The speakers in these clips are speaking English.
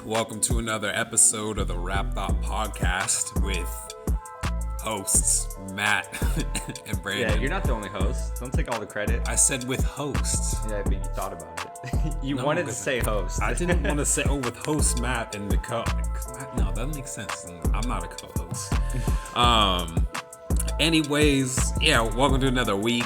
Welcome to another episode of the Rap Thought Podcast with hosts Matt and Brandon. Yeah, you're not the only host. Don't take all the credit. I said with hosts. Yeah, but you thought about it. You wanted to say host. I didn't want to say, with host Matt and the co. No, that makes sense. I'm not a co-host. Anyways, yeah, welcome to another week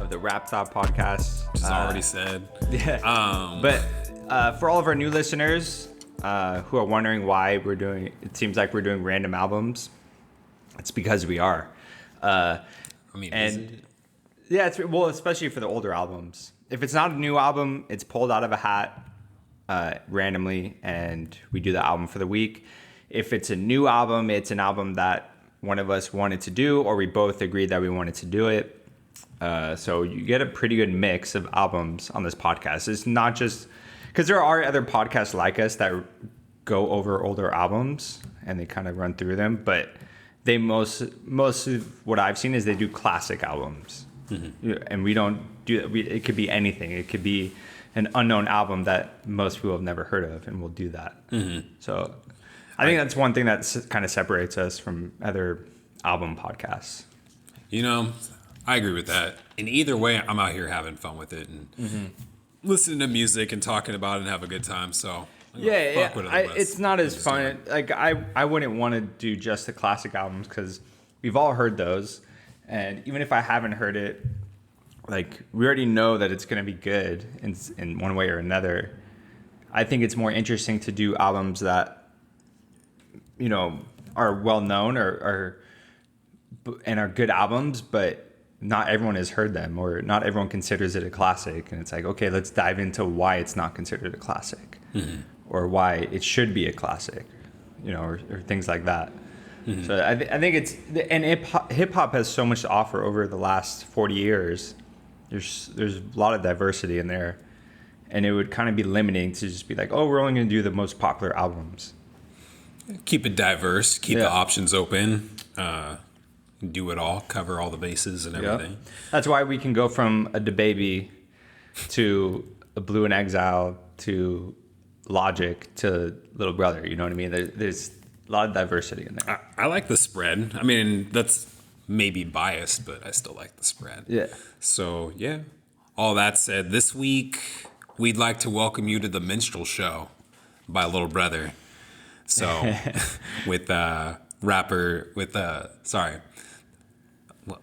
of the Rap Thought Podcast. Which is already said. Yeah. But for all of our new listeners who are wondering why it seems like we're doing random albums, it's because we are. Is it? Yeah, especially for the older albums. If it's not a new album, it's pulled out of a hat randomly, and we do the album for the week. If it's a new album, it's an album that one of us wanted to do, or we both agreed that we wanted to do it. So you get a pretty good mix of albums on this podcast. It's not just because there are other podcasts like us that go over older albums and they kind of run through them, but they most of what I've seen is they do classic albums. Mm-hmm. And we don't do that. It could be anything. It could be an unknown album that most people have never heard of, and we'll do that. Mm-hmm. So I think that's one thing that kind of separates us from other album podcasts. I agree with that. And either way, I'm out here having fun with it and listening to music and talking about it and have a good time. So it's not as fun. Like I wouldn't want to do just the classic albums because we've all heard those, and even if I haven't heard it, like we already know that it's going to be good in one way or another. I think it's more interesting to do albums that are well known or are good albums, but not everyone has heard them, or not everyone considers it a classic. And it's like, okay, let's dive into why it's not considered a classic, or why it should be a classic, or things like that. Mm-hmm. So I think hip hop has so much to offer over the last 40 years. There's a lot of diversity in there, and it would kind of be limiting to just be like, oh, we're only going to do the most popular albums. Keep it diverse, keep the options open. Do it all, cover all the bases and everything. Yep. That's why we can go from a DaBaby to a Blue in Exile to Logic to Little Brother. You know what I mean? There's a lot of diversity in there. I like the spread. I mean, that's maybe biased, but I still like the spread. Yeah. So, yeah. All that said, this week, we'd like to welcome you to the Minstrel Show by Little Brother. So, with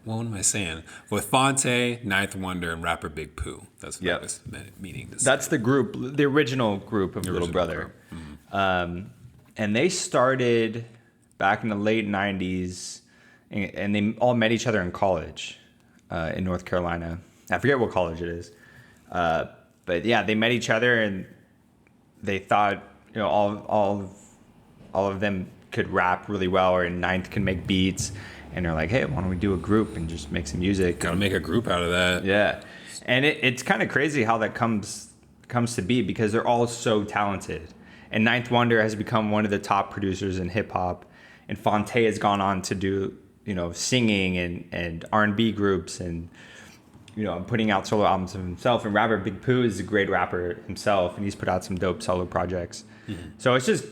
what am I saying? With Phonte, Ninth Wonder, and rapper Big Pooh. That's what I was meaning to say. That's the group, the original group of Little Brother. Mm-hmm. And they started back in the late 90s, and they all met each other in college in North Carolina. I forget what college it is. But yeah, they met each other, and they thought, all of them could rap really well, or Ninth can make beats. And they're like, hey, why don't we do a group and just make some music? Gotta make a group out of that. Yeah. And it's kind of crazy how that comes to be, because they're all so talented. And Ninth Wonder has become one of the top producers in hip hop. And Phonte has gone on to do, singing and R&B groups and, putting out solo albums of himself. And rapper Big Pooh is a great rapper himself, and he's put out some dope solo projects. Mm-hmm. So it's just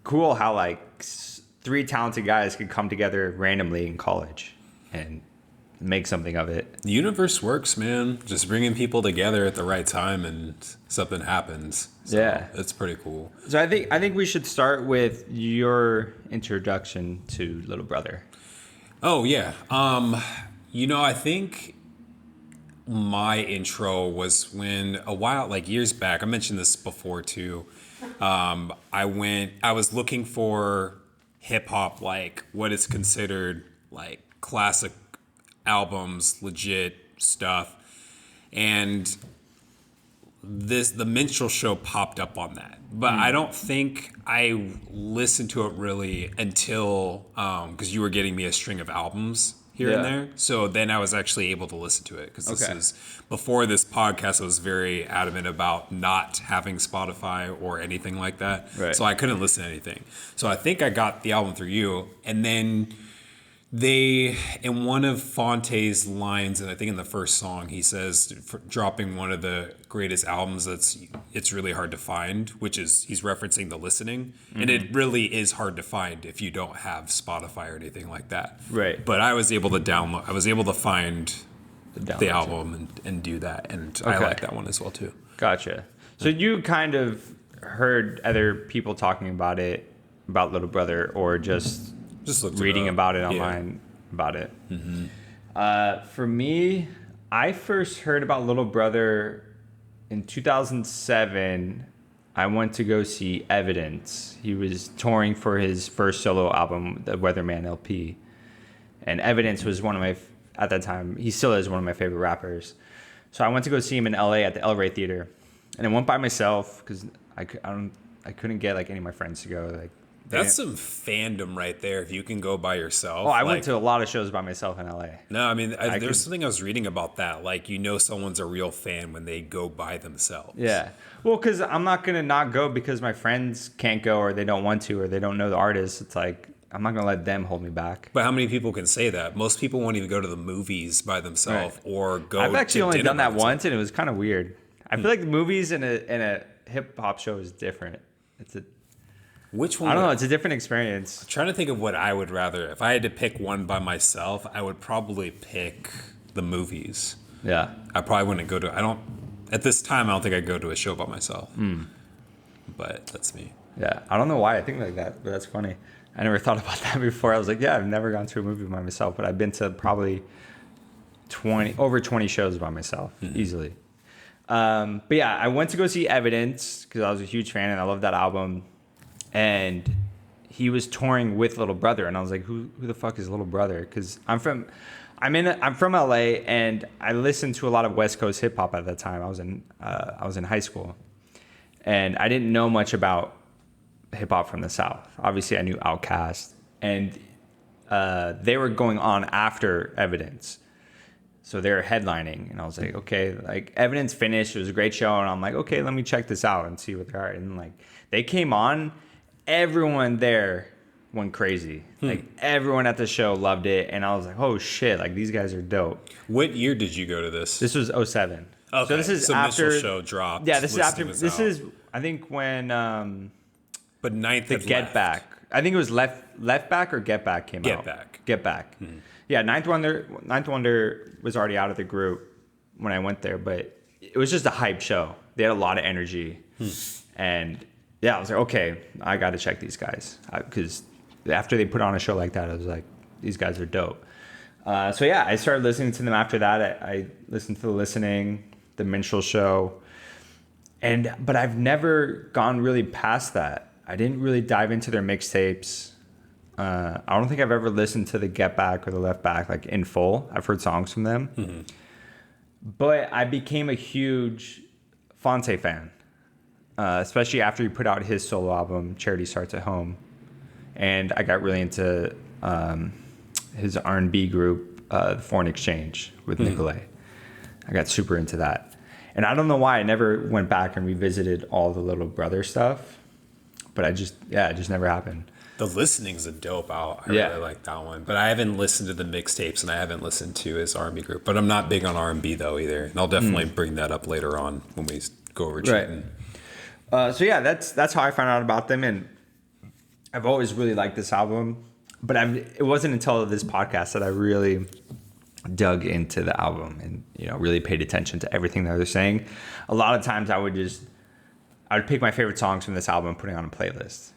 cool how three talented guys could come together randomly in college and make something of it. The universe works, man. Just bringing people together at the right time and something happens. So yeah. It's pretty cool. So I think we should start with your introduction to Little Brother. Oh, yeah. I think my intro was when years back, I mentioned this before too. I was looking for hip hop, what is considered classic albums, legit stuff, and the Minstrel Show popped up on that. But I don't think I listened to it really until because you were getting me a string of albums here and there. So then I was actually able to listen to it, because this is before this podcast. I was very adamant about not having Spotify or anything like that. Right. So I couldn't listen to anything. So I think I got the album through you, and then They, in one of Phonte's lines, and I think in the first song, he says, dropping one of the greatest albums it's really hard to find, which is, he's referencing the listening. And it really is hard to find if you don't have Spotify or anything like that. Right. But I was able to find the album and do that. And I like that one as well, too. Gotcha. So you kind of heard other people talking about it, about Little Brother, or just reading about it online about it. For me, I first heard about Little Brother in 2007. I went to go see Evidence. He was touring for his first solo album, the Weatherman LP. And Evidence was at that time, he still is one of my favorite rappers. So I went to go see him in LA at the El Rey Theater. And I went by myself because I couldn't get like any of my friends to go. Like, that's some fandom right there. If you can go by yourself. Oh, I went to a lot of shows by myself in LA. No, I mean, there's something I was reading about that. Like, someone's a real fan when they go by themselves. Yeah. Well, because I'm not going to not go because my friends can't go or they don't want to or they don't know the artist. It's like, I'm not going to let them hold me back. But how many people can say that? Most people won't even go to the movies by themselves or go I've actually to only dinner done that once, and it was kind of weird. I feel like the movies and a hip hop show is different. Which one? I don't know. It's a different experience. I'm trying to think of what I would rather. If I had to pick one by myself, I would probably pick the movies. Yeah. I probably wouldn't go to. At this time, I don't think I'd go to a show by myself. But that's me. Yeah. I don't know why I think like that, but that's funny. I never thought about that before. I was like, yeah, I've never gone to a movie by myself, but I've been to probably over 20 shows by myself, easily. But yeah, I went to go see Evidence because I was a huge fan and I love that album. And he was touring with Little Brother, and I was like, "Who the fuck is Little Brother?" Because I'm from LA, and I listened to a lot of West Coast hip hop at that time. I was in high school, and I didn't know much about hip hop from the South. Obviously, I knew Outkast, and they were going on after Evidence. So they were headlining, and I was like, okay, like Evidence finished. It was a great show, and I'm like, okay, let me check this out and see what they are. And like they came on. Everyone there went crazy. Like everyone at the show loved it, and I was like, "Oh shit! Like these guys are dope." What year did you go to this? This was 07. Okay, so this is after Minstrel show dropped. Yeah, this is after. This is I think when. But ninth the Get Back. I think it was left back or Get Back came out. Get Back. Yeah, Ninth Wonder was already out of the group when I went there, but it was just a hype show. They had a lot of energy, and. Yeah, I was like, okay, I got to check these guys. Because after they put on a show like that, I was like, these guys are dope. So yeah, I started listening to them after that. I listened to The Listening, The Minstrel Show. But I've never gone really past that. I didn't really dive into their mixtapes. I don't think I've ever listened to the Get Back or the Left Back like in full. I've heard songs from them. But I became a huge Phonte fan. Especially after he put out his solo album, Charity Starts at Home. And I got really into his R&B group, The Foreign Exchange with Nicolay. I got super into that. And I don't know why I never went back and revisited all the Little Brother stuff. But it just never happened. The Listening's a dope out. I really like that one. But I haven't listened to the mixtapes, and I haven't listened to his R&B group. But I'm not big on R&B, though, either. And I'll definitely bring that up later on when we go over treating. Right. So yeah, that's how I found out about them, and I've always really liked this album. But it wasn't until this podcast that I really dug into the album and really paid attention to everything that they're saying. A lot of times I would pick my favorite songs from this album and put it on a playlist.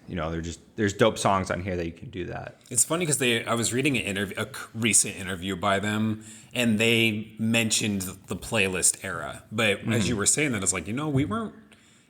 There's dope songs on here that you can do that. It's funny because I was reading a recent interview by them, and they mentioned the playlist era. But as you were saying that, it's like we weren't.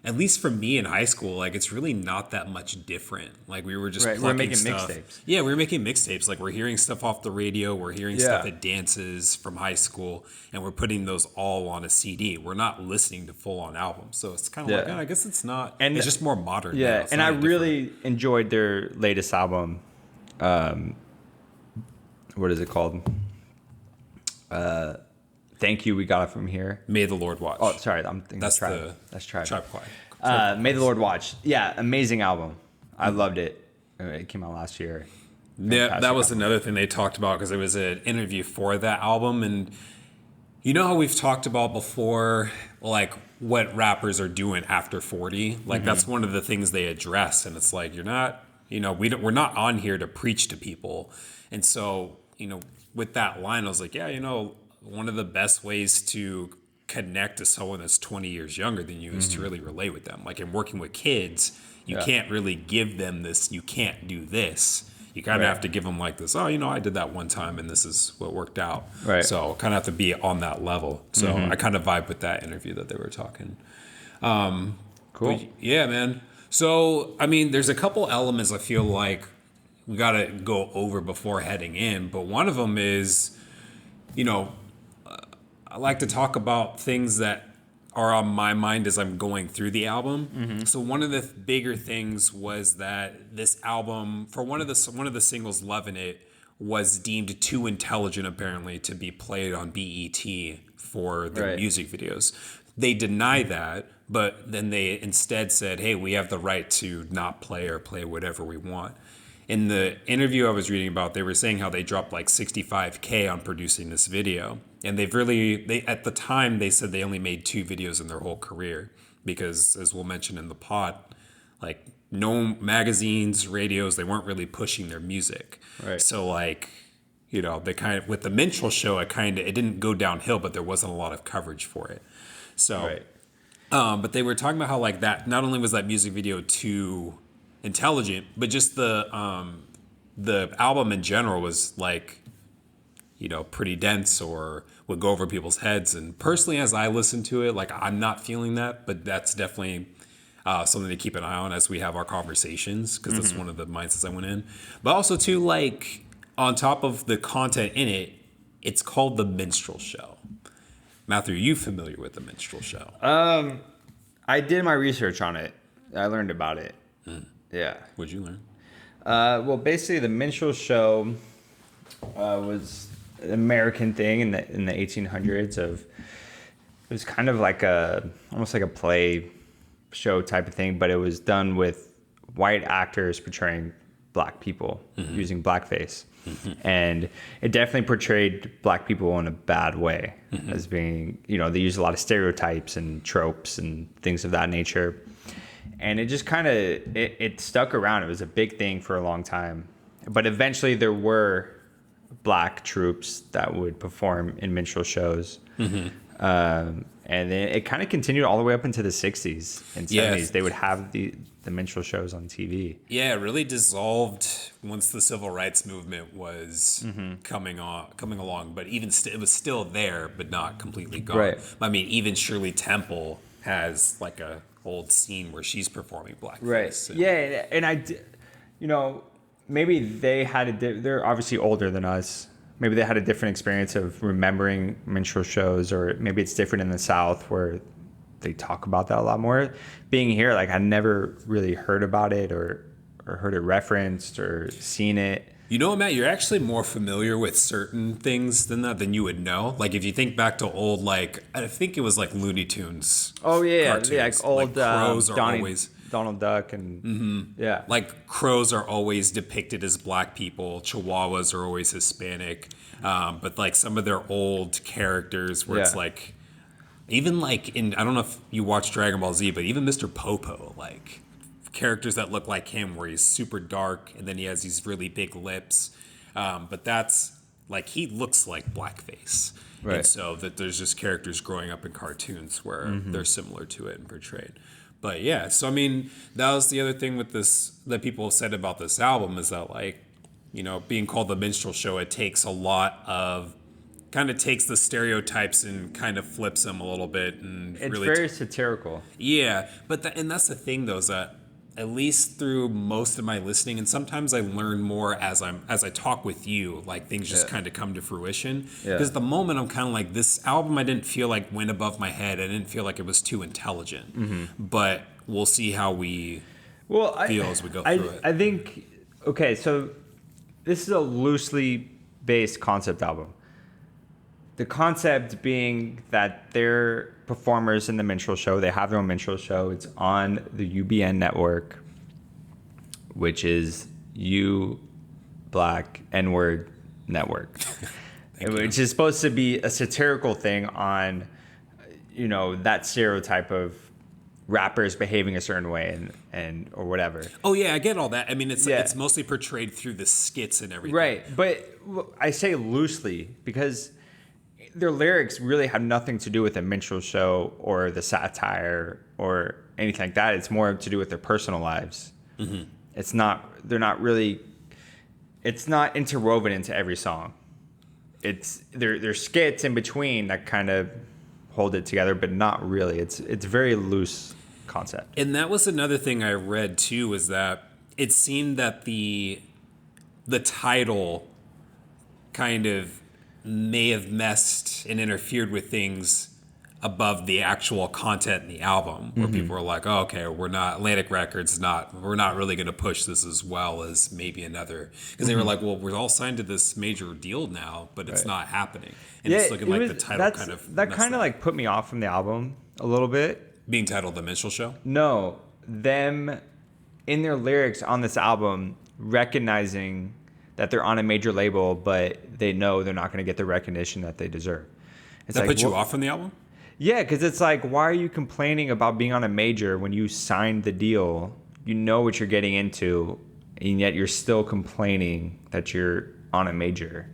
At least for me in high school, like it's really not that much different. Like we were just we're making stuff. Mixtapes. Yeah, we were making mixtapes. Like we're hearing stuff off the radio, we're hearing stuff at dances from high school, and we're putting those all on a CD. We're not listening to full on albums, so it's kind of like I guess it's not. And it's just more modern. Yeah, and I really enjoyed their latest album. What is it called? Thank You, We Got It From Here. May the Lord Watch. Oh, sorry. I'm thinking that's Tribe. That's Tribe. Tribe. May the Lord Watch. Yeah, amazing album. I loved it. It came out last year. Yeah, that was album. another thing they talked about because it was an interview for that album. And you know how we've talked about before, like what rappers are doing after 40? Like that's one of the things they address. And it's like, you're not, we're not on here to preach to people. And so, with that line, I was like, yeah, one of the best ways to connect to someone that's 20 years younger than you is to really relate with them. Like in working with kids, you Yeah. can't really give them this, you can't do this. You kind of Right. have to give them like this, I did that one time and this is what worked out. Right. So kind of have to be on that level. So I kind of vibe with that interview that they were talking. Cool. But yeah, man. So, I mean, there's a couple elements I feel like we got to go over before heading in. But one of them is, you know, I like to talk about things that are on my mind as I'm going through the album. So one of the bigger things was that this album, for one of the singles, "Lovin' It," was deemed too intelligent apparently to be played on BET for the Right. music videos. They deny that, but then they instead said, "Hey, we have the right to not play or play whatever we want." In the interview I was reading about, they were saying how they dropped like 65K on producing this video. And they at the time they said they only made 2 videos in their whole career because, as we'll mention in the pod, like no magazines, radios, they weren't really pushing their music. Right. So like, they kind of, with the Minstrel show, it didn't go downhill, but there wasn't a lot of coverage for it. So, Right. but they were talking about how like that, not only was that music video too intelligent, but just the album in general was like, pretty dense or would go over people's heads. And personally, as I listen to it, like I'm not feeling that, but that's definitely something to keep an eye on as we have our conversations, because that's one of the mindsets I went in. But also too, like on top of the content in it, it's called the Minstrel Show. Matthew, are you familiar with the Minstrel Show? I did my research on it. I learned about it. Yeah. What'd you learn? Well, basically, the Minstrel Show was an American thing in the 1800s. It was kind of like almost like a play show type of thing, but it was done with white actors portraying black people using blackface. And it definitely portrayed black people in a bad way, as being, they use a lot of stereotypes and tropes and things of that nature. And it just kind of, it stuck around. It was a big thing for a long time. But eventually there were black troops that would perform in minstrel shows. And then it kind of continued all the way up into the 60s and 70s. Yes. They would have the minstrel shows on TV. Yeah, it really dissolved once the civil rights movement was coming along. But even it was still there, but not completely gone. Right. I mean, even Shirley Temple has like a old scene where she's performing blackface. Right. And- Yeah, and maybe they had they're obviously older than us. Maybe they had a different experience of remembering minstrel shows, or maybe it's different in the South where they talk about that a lot more. Being here, like I never really heard about it or heard it referenced or seen it. You know what, Matt? You're actually more familiar with certain things than you would know. Like if you think back to old, like I think it was like Looney Tunes. Oh yeah, cartoons. like old crows are always Donald Duck and yeah, like crows are always depicted as black people. Chihuahuas are always Hispanic. But like some of their old characters where it's Yeah. like, even like I don't know if you watch Dragon Ball Z, but even Mr. Popo, like characters that look like him where he's super dark and then he has these really big lips. But that's like, he looks like blackface. Right. And so that there's just characters growing up in cartoons where they're similar to it and portrayed. But yeah, so I mean, that was the other thing with this that people have said about this album is that like, being called the Minstrel Show, it takes a lot of, kind of takes the stereotypes and kind of flips them a little bit and it's really very satirical. yeah, but and that's the thing though, is that at least through most of my listening, and sometimes I learn more as I talk with you, like things just kind of come to fruition. Yeah. Because at the moment I'm kind of like, this album I didn't feel like went above my head. I didn't feel like it was too intelligent. But we'll see how we feel as we go through it. I think okay, so this is a loosely based concept album. The concept being that they're performers in the minstrel show. They have their own minstrel show. It's on the UBN network, which is U black N-word network, which is supposed to be a satirical thing on, that stereotype of rappers behaving a certain way and or whatever. Oh yeah, I get all that. I mean, it's Yeah. it's mostly portrayed through the skits and everything. Right, but I say loosely because their lyrics really have nothing to do with the minstrel show or the satire or anything like that. It's more to do with their personal lives. Mm-hmm. It's not interwoven into every song. It's there's skits in between that kind of hold it together, but not really. It's very loose concept. And that was another thing I read too, is that it seemed that the title kind of may have messed and interfered with things above the actual content in the album, where people were like, oh, okay, we're not, Atlantic Records, we're not really going to push this as well as maybe another, because they were like, well, we're all signed to this major deal now, but it's not happening. And it's looking like the title kind of like put me off from the album a little bit. Being titled The Minstrel Show? No, them in their lyrics on this album recognizing that they're on a major label, but they know they're not going to get the recognition that they deserve. That put you off from the album? Yeah, because it's like, why are you complaining about being on a major when you signed the deal? You know what you're getting into, and yet you're still complaining that you're on a major.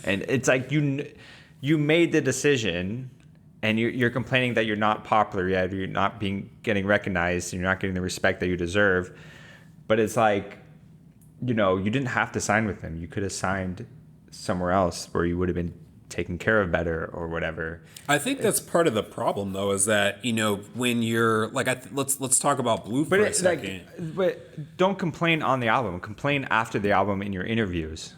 And it's like you made the decision, and you're complaining that you're not popular yet, or you're not getting recognized, and you're not getting the respect that you deserve. But it's like, you didn't have to sign with them. You could have signed somewhere else where you would have been taken care of better or whatever. I think that's part of the problem, though, is that when you're like, let's talk about Blue for a second. But don't complain on the album. Complain after the album in your interviews,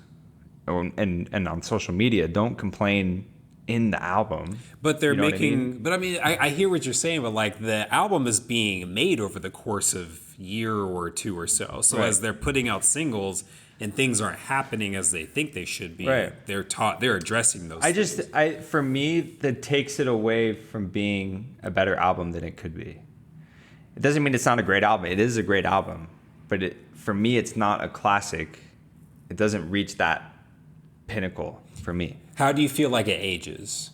and on social media. Don't complain in the album. But they're making. What I mean? But I mean, I hear what you're saying, but like the album is being made over the course of year or two or so. So as they're putting out singles and things aren't happening as they think they should be, they're addressing those things. For me, that takes it away from being a better album than it could be. It doesn't mean it's not a great album. It is a great album, but for me, it's not a classic. It doesn't reach that pinnacle for me. How do you feel like it ages?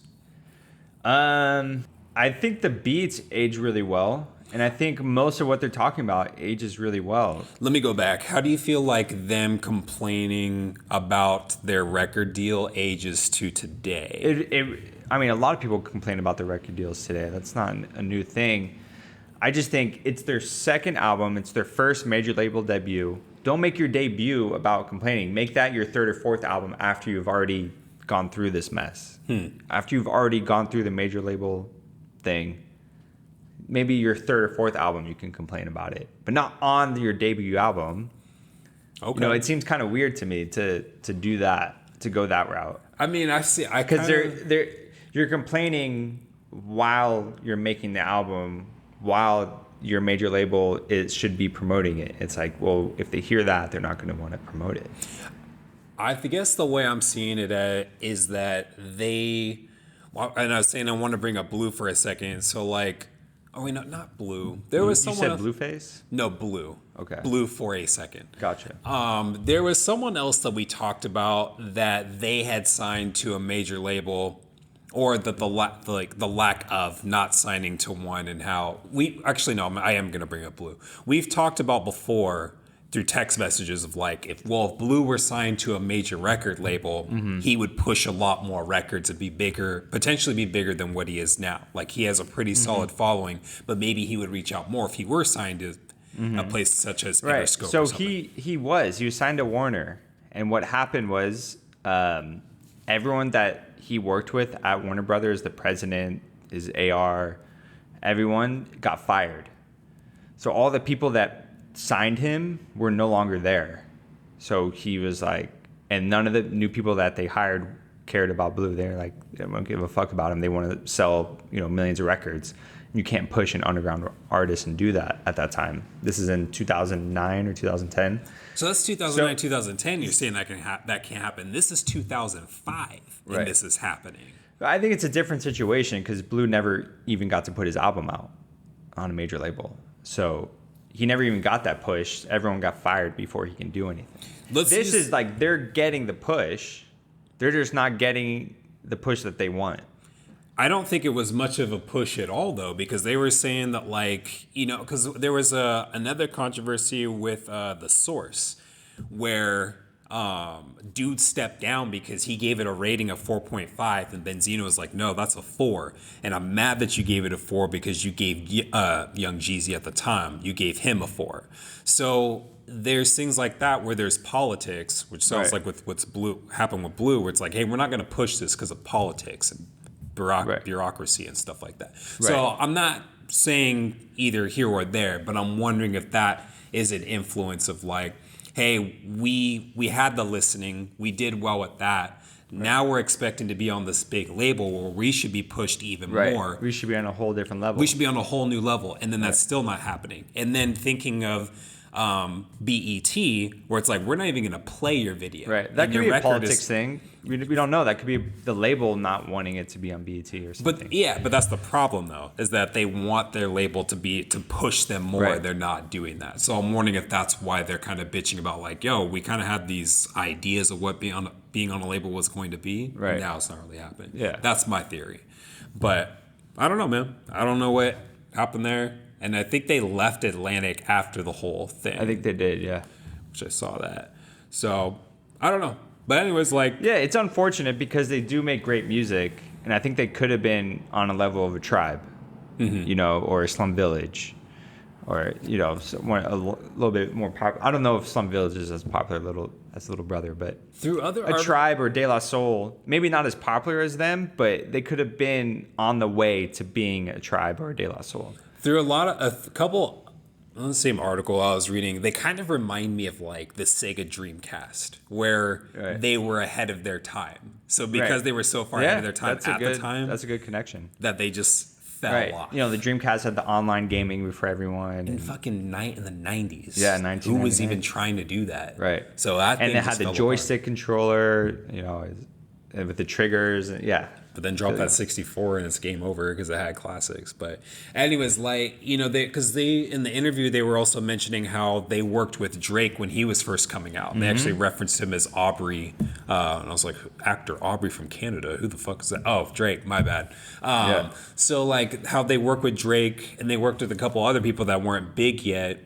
I think the beats age really well. And I think most of what they're talking about ages really well. Let me go back. How do you feel like them complaining about their record deal ages to today? I mean, a lot of people complain about their record deals today. That's not a new thing. I just think it's their second album. It's their first major label debut. Don't make your debut about complaining. Make that your third or fourth album after you've already gone through this mess. After you've already gone through the major label thing. Maybe your third or fourth album you can complain about it, but not on your debut album. Okay. It seems kind of weird to me to do that, to go that route. I mean, I see. Because you're complaining while you're making the album, while your major label should be promoting it. It's like, well, if they hear that, they're not going to want to promote it. I guess the way I'm seeing it is that and I was saying I want to bring up Blue for a second. So like. Oh, wait, no, not Blue. There was someone. You said Blueface? No, Blue. Okay. Blue for a second. Gotcha. There was someone else that we talked about that they had signed to a major label, or that the lack of not signing to one, and how I am going to bring up Blue. We've talked about before through text messages of like, if Blue were signed to a major record label, he would push a lot more records and potentially be bigger than what he is now. Like he has a pretty solid following, but maybe he would reach out more if he were signed to a place such as Interscope. So he was signed to Warner, and what happened was everyone that he worked with at Warner Brothers, the president, his AR, everyone got fired. So all the people that signed him were no longer there. So he was like, and none of the new people that they hired cared about Blue. They're like, they don't give a fuck about him. They want to sell, millions of records. You can't push an underground artist and do that at that time. This is in 2009 or 2010. So that's 2009, 2010. You're saying that can't happen. This is 2005, and this is happening. I think it's a different situation because Blue never even got to put his album out on a major label. So he never even got that push. Everyone got fired before he can do anything. This is like they're getting the push. They're just not getting the push that they want. I don't think it was much of a push at all, though, because they were saying that, like, you know, because there was another controversy with The Source where dude stepped down because he gave it a rating of 4.5, and Benzino was like, no, that's a 4. And I'm mad that you gave it a 4 because you gave Young Jeezy at the time, you gave him a 4. So there's things like that where there's politics, which sounds like with what's happened with Blue, where it's like, hey, we're not going to push this because of politics and bureaucracy and stuff like that. So I'm not saying either here or there, but I'm wondering if that is an influence of like, hey, we had the listening, we did well at that. Now we're expecting to be on this big label where we should be pushed even more. We should be on a whole different level. We should be on a whole new level, and then that's still not happening. And then thinking of BET, where it's like, we're not even going to play your video. Right. That could be a politics thing. We don't know. That could be the label not wanting it to be on BET or something. But that's the problem, though, is that they want their label to push them more. Right. They're not doing that. So I'm wondering if that's why they're kind of bitching about like, yo, we kind of had these ideas of what being on a label was going to be. Right. And now it's not really happening. Yeah. That's my theory. But I don't know, man. I don't know what happened there. And I think they left Atlantic after the whole thing. I think they did, yeah. Which I saw that. So, I don't know. But anyways, like... Yeah, it's unfortunate because they do make great music. And I think they could have been on a level of a Tribe, you know, or a Slum Village. Or, you know, a little bit more popular. I don't know if Slum Village is as popular as Little Brother, but... Through other Tribe or De La Soul, maybe not as popular as them, but they could have been on the way to being a Tribe or a De La Soul. Through a couple on the same article I was reading, they kind of remind me of like the Sega Dreamcast, where they were ahead of their time. So because they were so far ahead of their time the time, that's a good connection. That they just fell off. You know, the Dreamcast had the online gaming for everyone. In fucking in the 90s. Yeah, 1999. Who was even trying to do that? Right. So that and it had the joystick controller, you know, with the triggers. Yeah. But then drop that 64 and it's game over because it had classics. But anyways, like, you know, because they in the interview, they were also mentioning how they worked with Drake when he was first coming out. They actually referenced him as Aubrey. And I was like, actor Aubrey from Canada. Who the fuck is that? Oh, Drake, my bad. So like how they work with Drake, and they worked with a couple other people that weren't big yet.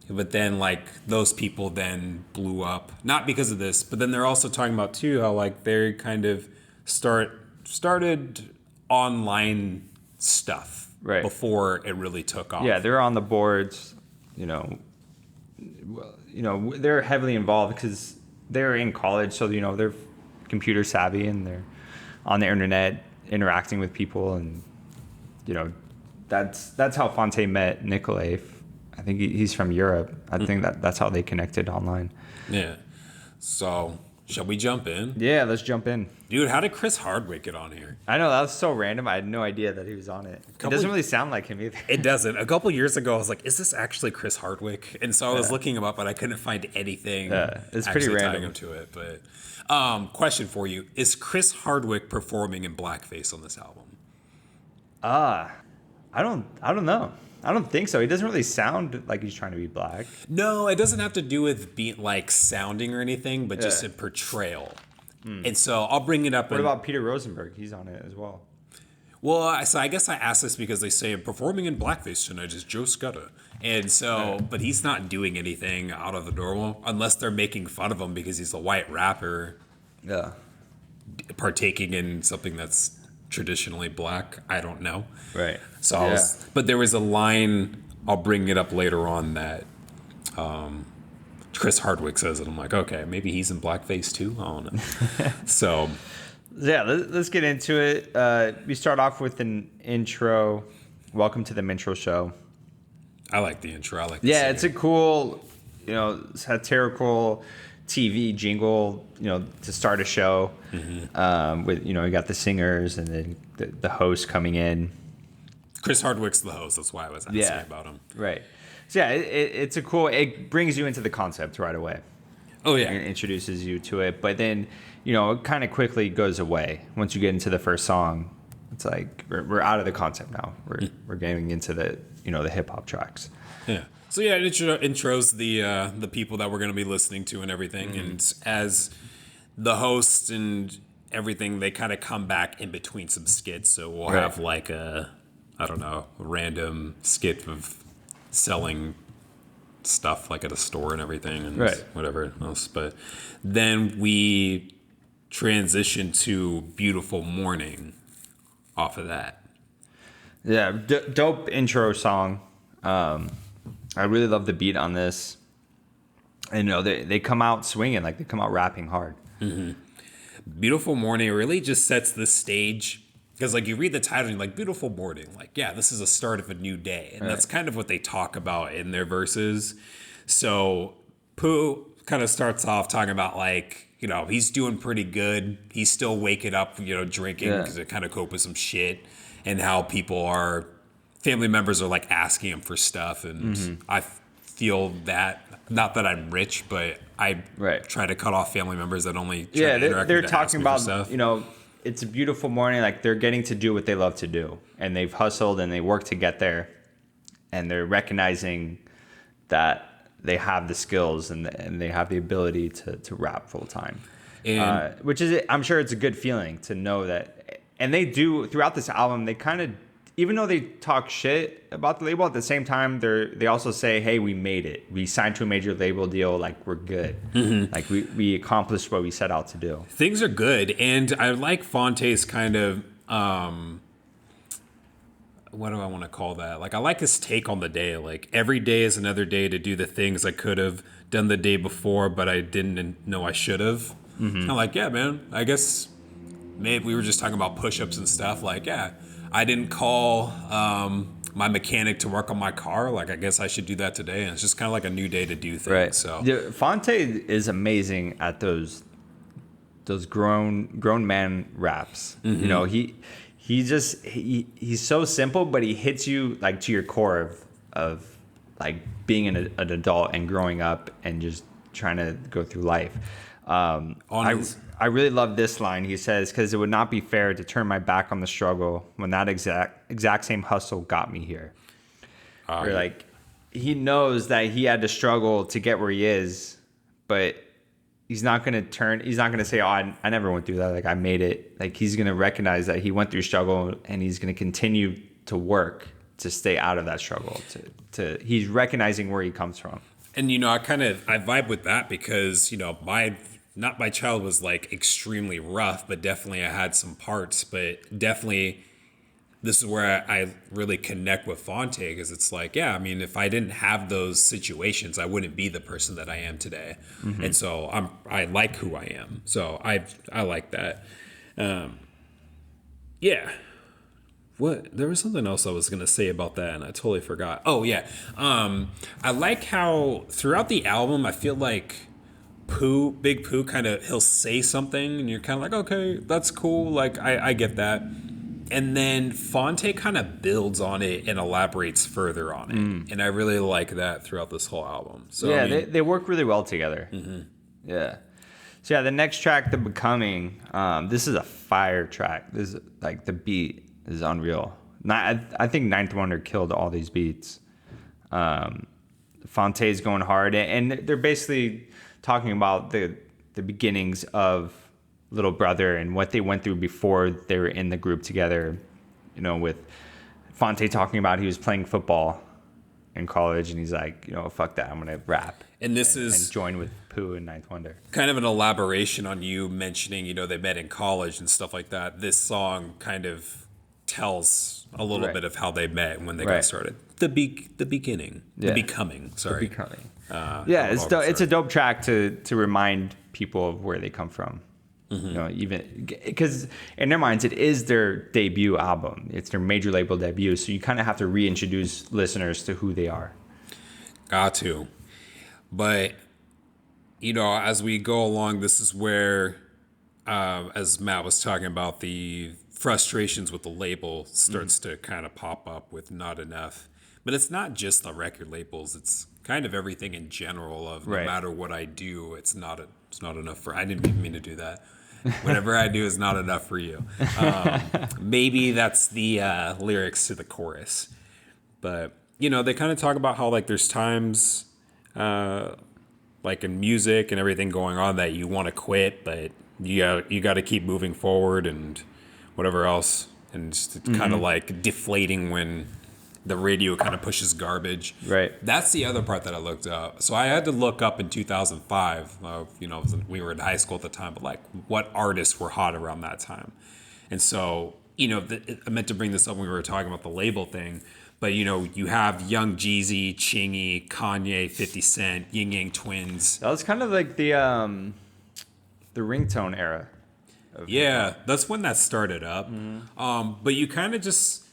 But then like those people then blew up. Not because of this, but then they're also talking about too how like they kind of started online stuff before it really took off. Yeah, they're on the boards, you know, they're heavily involved because they're in college, so you know they're computer savvy and they're on the internet interacting with people, and you know that's how Phonte met Nicolay. I think he's from Europe. I think that's how they connected online. Yeah. So shall we jump in? Yeah, let's jump in. Dude, how did Chris Hardwick get on here? I know, that was so random. I had no idea that he was on it. It doesn't really sound like him either. It doesn't. A couple years ago, I was like, is this actually Chris Hardwick? And so I was looking him up, but I couldn't find anything it's pretty random. tying him to it. But question for you. Is Chris Hardwick performing in blackface on this album? I don't know. I don't think so. He doesn't really sound like he's trying to be black. No, it doesn't have to do with being like sounding or anything, but just a portrayal. And so I'll bring it up. What about Peter Rosenberg? He's on it as well. Well, so I guess I asked this because they say performing in blackface tonight is Joe Scudder. And so, but he's not doing anything out of the normal unless they're making fun of him because he's a white rapper. Yeah. Partaking in something that's traditionally black. I don't know. Right. So, but there was a line, I'll bring it up later on, that Chris Hardwick says it. I'm like, okay, maybe he's in blackface too. I don't know. So, yeah, let's get into it. We start off with an intro. Welcome to the Minstrel Show. I like the intro. I like. It's a cool, satirical TV jingle, to start a show. With you got the singers and then the host coming in. Chris Hardwick's the host. That's why I was asking about him. Right. So it's a cool. It brings you into the concept right away. Oh yeah. It introduces you to it, but then it kind of quickly goes away once you get into the first song. It's like we're out of the concept now. We're getting into the the hip hop tracks. Yeah. So yeah, it intros the people that we're going to be listening to and everything, and as the host and everything, they kind of come back in between some skits. So we'll Right. have like I don't know, a random skit of selling stuff like at a store and everything and Right. whatever else. But then we transition to Beautiful Morning off of that. Yeah, dope intro song. I really love the beat on this. And they come out swinging, like they come out rapping hard. Beautiful Morning really just sets the stage because like you read the title and you're like, Beautiful Morning, like, yeah, this is a start of a new day. And that's kind of what they talk about in their verses. So Pooh kind of starts off talking about like, he's doing pretty good. He's still waking up, drinking because it kind of cope with some shit, and how family members are like asking him for stuff. And I feel that, not that I'm rich, but I try to cut off family members that only try to interact they're with to ask talking me for about stuff. it's a beautiful morning, like they're getting to do what they love to do, and they've hustled and they work to get there, and they're recognizing that they have the skills and they have the ability to rap full time, And which is, I'm sure it's a good feeling to know that. And they do throughout this album, they kind of, even though they talk shit about the label, at the same time they also say, hey, we made it, we signed to a major label deal, like we're good, like we accomplished what we set out to do. things are good. And I like Phonte's kind of, what do I want to call that? Like, I like his take on the day. Like, every day is another day to do the things I could have done the day before, but I didn't know I should have. I'm like, yeah, man, I guess maybe we were just talking about push-ups and stuff. Like, yeah, I didn't call my mechanic to work on my car. Like, I guess I should do that today. And it's just kind of like a new day to do things. Right. So Yeah, Phonte is amazing at those grown man raps. He's so simple, but he hits you like to your core of like being an adult and growing up and just trying to go through life. I really love this line. He says, because it would not be fair to turn my back on the struggle when that exact same hustle got me here. Or like, he knows that he had to struggle to get where he is, but he's not going to say, oh, I never went through that. Like, I made it. Like, he's going to recognize that he went through struggle, and he's going to continue to work to stay out of that struggle. He's recognizing where he comes from. And, I vibe with that because, my child was like extremely rough, but definitely I had some parts, but definitely this is where I really connect with Phonte, because it's like, yeah, I mean, if I didn't have those situations, I wouldn't be the person that I am today. And so I like who I am. So I like that. Yeah. What? There was something else I was going to say about that, and I totally forgot. Oh, yeah. I like how throughout the album, I feel like Big Pooh he'll say something, and you're kind of like, okay, that's cool. Like, I get that. And then Phonte kind of builds on it and elaborates further on it. And I really like that throughout this whole album. So yeah, I mean, they work really well together. Yeah. So yeah, the next track, The Becoming, this is a fire track. This is like, the beat is unreal. I think Ninth Wonder killed all these beats. Phonte's going hard, and they're basically talking about the beginnings of Little Brother and what they went through before they were in the group together. With Phonte talking about he was playing football in college, and he's like, fuck that, I'm gonna rap. And this and is join with Pooh and Ninth Wonder. kind of an elaboration on you mentioning, they met in college and stuff like that. This song kind of tells a little bit of how they met and when they got started. The beginning, the becoming. Sorry, The Becoming. It's a dope track to remind people of where they come from. Even because in their minds it is their debut album, it's their major label debut, so you kind of have to reintroduce listeners to who they are. Got to. But as we go along, this is where as Matt was talking about, the frustrations with the label starts to kind of pop up with Not Enough. But it's not just the record labels, it's kind of everything in general of no matter what I do, it's not enough for, I didn't even mean to do that. Whatever I do is not enough for you. Maybe that's the lyrics to the chorus. But they kind of talk about how like there's times like in music and everything going on that you want to quit, but you got to keep moving forward and whatever else, and just kind of like deflating when the radio kind of pushes garbage. Right. That's the other part that I looked up. So I had to look up in 2005. We were in high school at the time, but like what artists were hot around that time. And so, I meant to bring this up when we were talking about the label thing, but you have Young Jeezy, Chingy, Kanye, 50 Cent, Yin Yang Twins. That was kind of like the ringtone era. Yeah, that's when that started up. But you kind of just,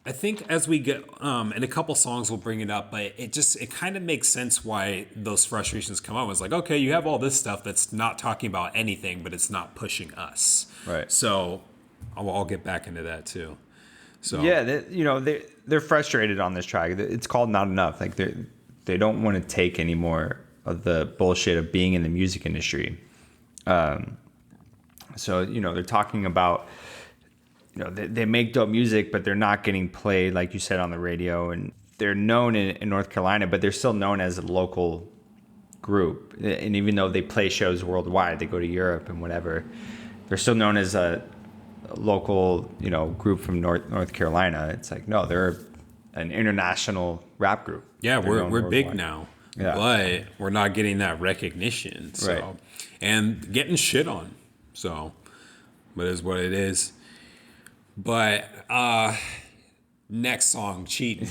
I think as we get, and a couple songs will bring it up, but it kind of makes sense why those frustrations come up. It's like, okay, you have all this stuff that's not talking about anything, but it's not pushing us. Right. So I'll get back into that too. So yeah, they're frustrated on this track. It's called Not Enough. Like they don't want to take any more of the bullshit of being in the music industry. So they're talking about they make dope music, but they're not getting played like you said on the radio, and they're known in North Carolina, but they're still known as a local group. And even though they play shows worldwide, they go to Europe and whatever, they're still known as a local group from North Carolina. It's like, no, they're an international rap group. Yeah, we're big worldwide. now, Yeah. but we're not getting that recognition. So, Right. and getting shit on. So, but it is what it is. But next song, Cheating.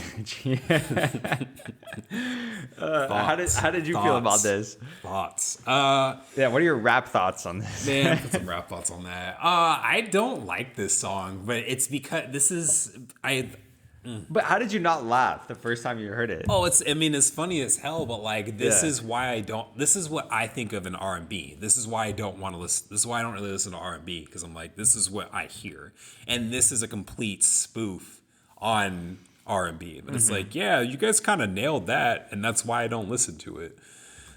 How did you feel about this? Thoughts. Yeah, what are your rap thoughts on this? Man, put some rap thoughts on that. I don't like this song, but it's because But how did you not laugh the first time you heard it? Oh, it's funny as hell, but like this Yeah. is why this is what I think of an R&B. This is why I don't want to listen. This is why I don't really listen to R&B, because I'm like, this is what I hear. And this is a complete spoof on R&B. But it's like, yeah, you guys kind of nailed that, and that's why I don't listen to it.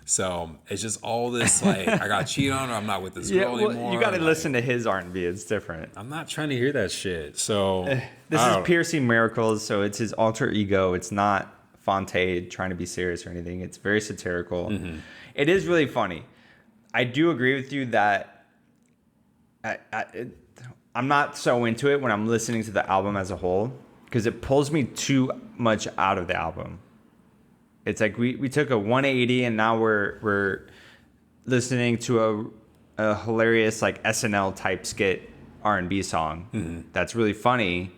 So it's just all this like, I got cheated on, or I'm not with this girl anymore. You got to Like, listen to his R&B. It's different. I'm not trying to hear that shit. So This I is don't- Piercing Miracles, so it's his alter ego. It's not Phonte trying to be serious or anything. It's very satirical. It is really funny. I do agree with you that I'm not so into it when I'm listening to the album as a whole, because it pulls me too much out of the album. It's like we took a 180 and now we're listening to a hilarious like SNL type skit R&B song that's really funny,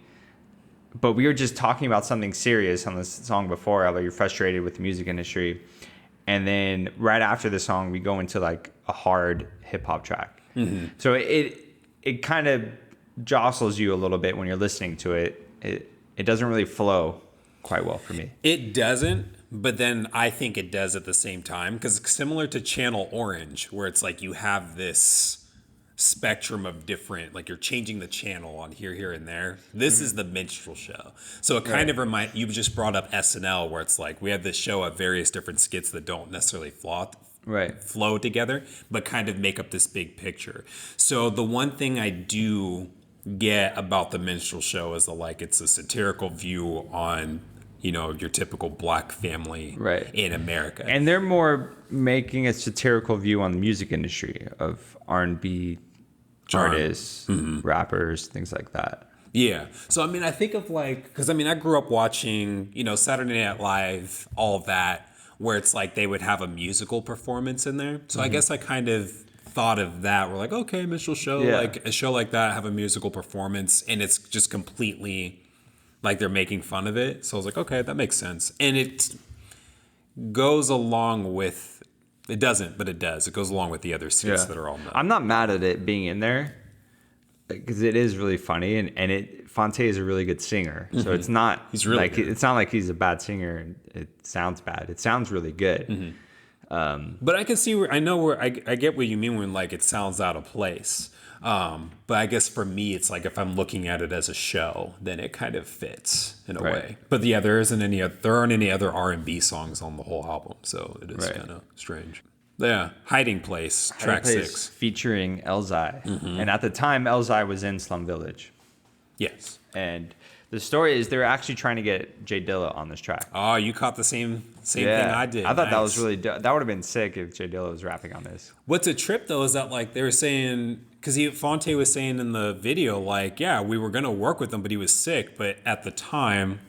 but we were just talking about something serious on this song before, how you're frustrated with the music industry, and then right after the song we go into like a hard hip hop track. So it kind of jostles you a little bit when you're listening to it. It doesn't really flow quite well for me. It doesn't, but then I think it does at the same time, because it's similar to Channel Orange, where it's like you have this spectrum of different, like you're changing the channel on here, and there. This is the Minstrel show. So it kind of you just brought up SNL, where it's like we have this show of various different skits that don't necessarily flow together, but kind of make up this big picture. So the one thing I do get about the Minstrel show is it's a satirical view on your typical black family in America. And they're more making a satirical view on the music industry of R&B artists, rappers, things like that. Yeah. So, I think of because I grew up watching, Saturday Night Live, all of that, where it's like they would have a musical performance in there. So I guess I kind of thought of that. We're like, okay, Minstrel show, like a show like that, have a musical performance, and it's just completely like they're making fun of it. So I was like, okay, that makes sense. And it goes along with, it doesn't, but it does. It goes along with the other skits that are all done. I'm not mad at it being in there, because it is really funny, and Phonte is a really good singer. So it's not He's really good. it's not like he's a bad singer and it sounds bad. It sounds really good. But I can see I get what you mean when it sounds out of place. But I guess for me, it's like if I'm looking at it as a show, then it kind of fits in a way. But yeah, there aren't any other R&B songs on the whole album, so it is kind of strange. Yeah, Hiding Place, track 6, featuring Elzai, and at the time Elzai was in Slum Village. Yes. And the story is they're actually trying to get Jay Dilla on this track. Oh, you caught the same thing I did. I thought that was Nice. really that would have been sick if Jay Dilla was rapping on this. What's a trip though is that like they were saying because Phonte was saying in the video like yeah we were gonna work with him but he was sick but at the time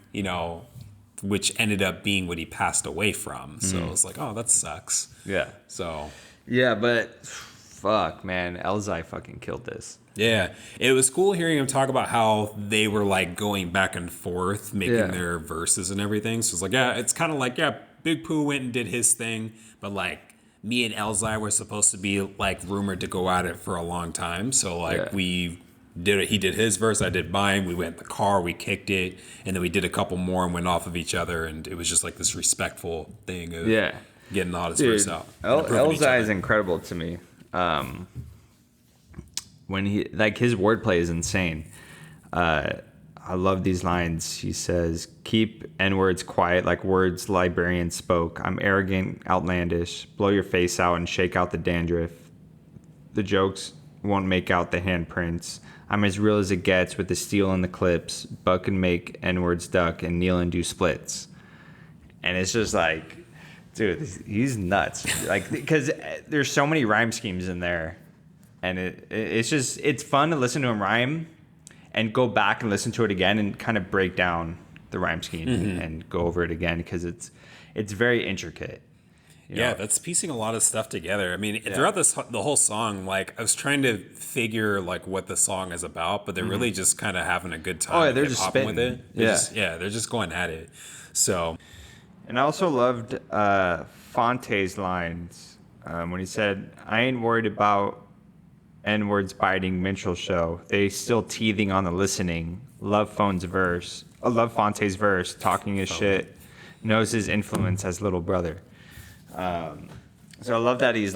which ended up being what he passed away from so it's like oh that sucks Yeah. so Yeah, but fuck man, Elzai fucking killed this. yeah it was cool hearing him talk about how they were like going back and forth making their verses and everything so it's like yeah it's kind of like yeah Big Pooh went and did his thing but like me and Elzai were supposed to be like rumored to go at it for a long time. So like we did it. He did his verse. I did mine. We went in the car. We kicked it, and then we did a couple more and went off of each other. And it was just like this respectful thing of getting all his verse out. Elzai is incredible to me. When he like his wordplay is insane. I love these lines. He says, keep N-words quiet like words librarians spoke. I'm arrogant, outlandish. Blow your face out and shake out the dandruff. The jokes won't make out the handprints. I'm as real as it gets with the steel and the clips. Buck and make N-words duck and kneel and do splits. And it's just like, dude, he's nuts. Like, because there's so many rhyme schemes in there. And it's fun to listen to him rhyme. And go back and listen to it again and kind of break down the rhyme scheme and go over it again because it's very intricate. You know? That's piecing a lot of stuff together. I mean, throughout the whole song, like I was trying to figure like what the song is about, but they're really just kind of having a good time. Oh, yeah, they're just spitting with it. They're just going at it. So, and I also loved Phonte's lines when he said, "I ain't worried about N-words biting Minstrel show. They still teething on the listening. Love Phonte's verse, talking his shit. Knows his influence as little brother." So I love that he's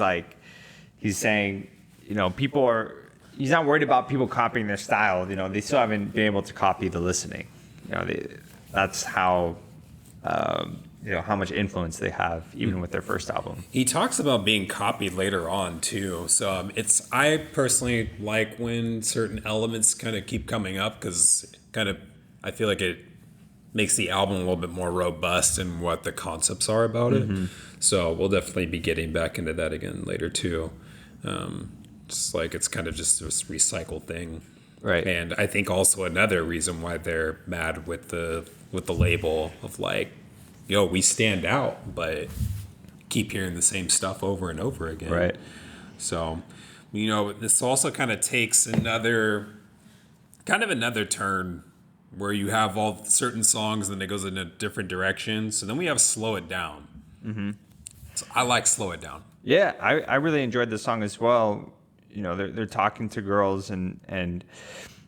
saying, he's not worried about people copying their style. They still haven't been able to copy the listening. That's how, how much influence they have even with their first album. He talks about being copied later on too. So I personally like when certain elements kind of keep coming up because I feel like it makes the album a little bit more robust in what the concepts are about it. So we'll definitely be getting back into that again later too. Just like it's kind of just this recycled thing. Right. And I think also another reason why they're mad with the label of like, yo, we stand out, but keep hearing the same stuff over and over again. Right. So, this also kind of takes another turn where you have all certain songs and then it goes in a different direction. So then we have Slow It Down. So I like Slow It Down. Yeah, I really enjoyed the song as well. They're talking to girls and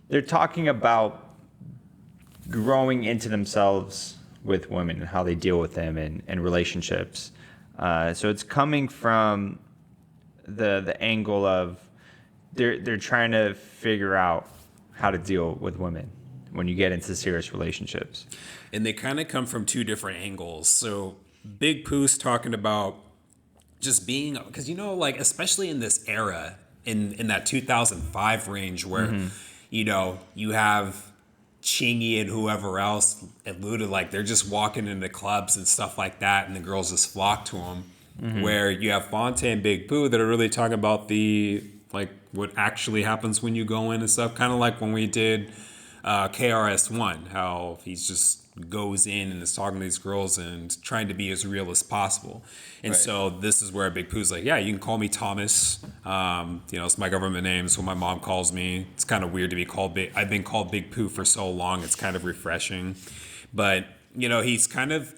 they're talking about growing into themselves with women and how they deal with them and relationships. So it's coming from the angle of they're trying to figure out how to deal with women when you get into serious relationships. And they kind of come from two different angles. So Big Pooh's talking about just being, because especially in this era, in that 2005 range where, you have Chingy and whoever else alluded, like they're just walking into clubs and stuff like that, and the girls just flock to them. Where you have Phonte and Big Pooh that are really talking about the what actually happens when you go in and stuff. Kind of like when we did KRS-One, how he's just goes in and is talking to these girls and trying to be as real as possible. And so this is where Big Pooh's like, yeah, you can call me Thomas. It's my government name. It's what my mom calls me. It's kind of weird to be called Big. I've been called Big Pooh for so long. It's kind of refreshing. But, he's kind of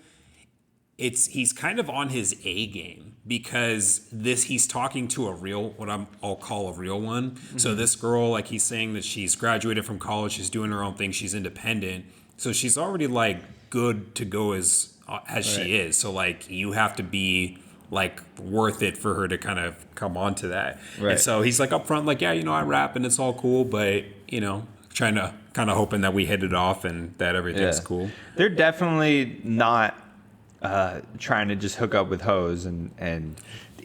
on his A game because he's talking to I'll call a real one. So this girl, like he's saying that she's graduated from college. She's doing her own thing. She's independent. So she's already good to go as she is. So you have to be worth it for her to kind of come onto that. Right. And so he's up front, I rap and it's all cool, but trying to kind of hoping that we hit it off and that everything's cool. They're definitely not trying to just hook up with hoes and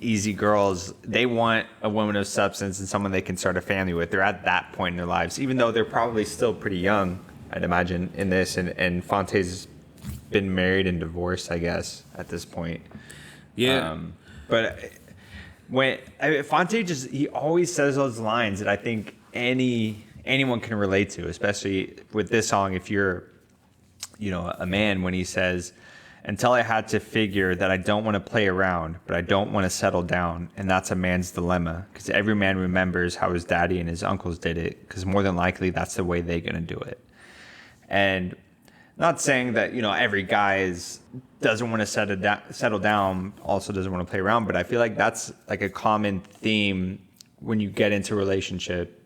easy girls. They want a woman of substance and someone they can start a family with. They're at that point in their lives, even though they're probably still pretty young, I'd imagine, in this. And Phonte's been married and divorced, I guess, at this point. Yeah. But Phonte he always says those lines that I think anyone can relate to, especially with this song. If you're, a man, when he says, "Until I had to figure that I don't want to play around, but I don't want to settle down, and that's a man's dilemma, because every man remembers how his daddy and his uncles did it, because more than likely that's the way they're gonna do it." And not saying that every guy doesn't want to settle down, also doesn't want to play around, but I feel like that's like a common theme when you get into a relationship.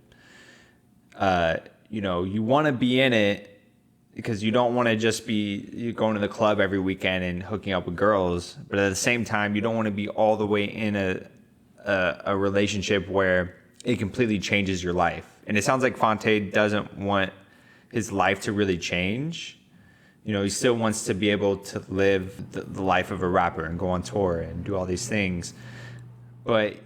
You want to be in it because you don't want to just be going to the club every weekend and hooking up with girls, but at the same time, you don't want to be all the way in a relationship where it completely changes your life. And it sounds like Phonte doesn't want his life to really change. He still wants to be able to live the life of a rapper and go on tour and do all these things. But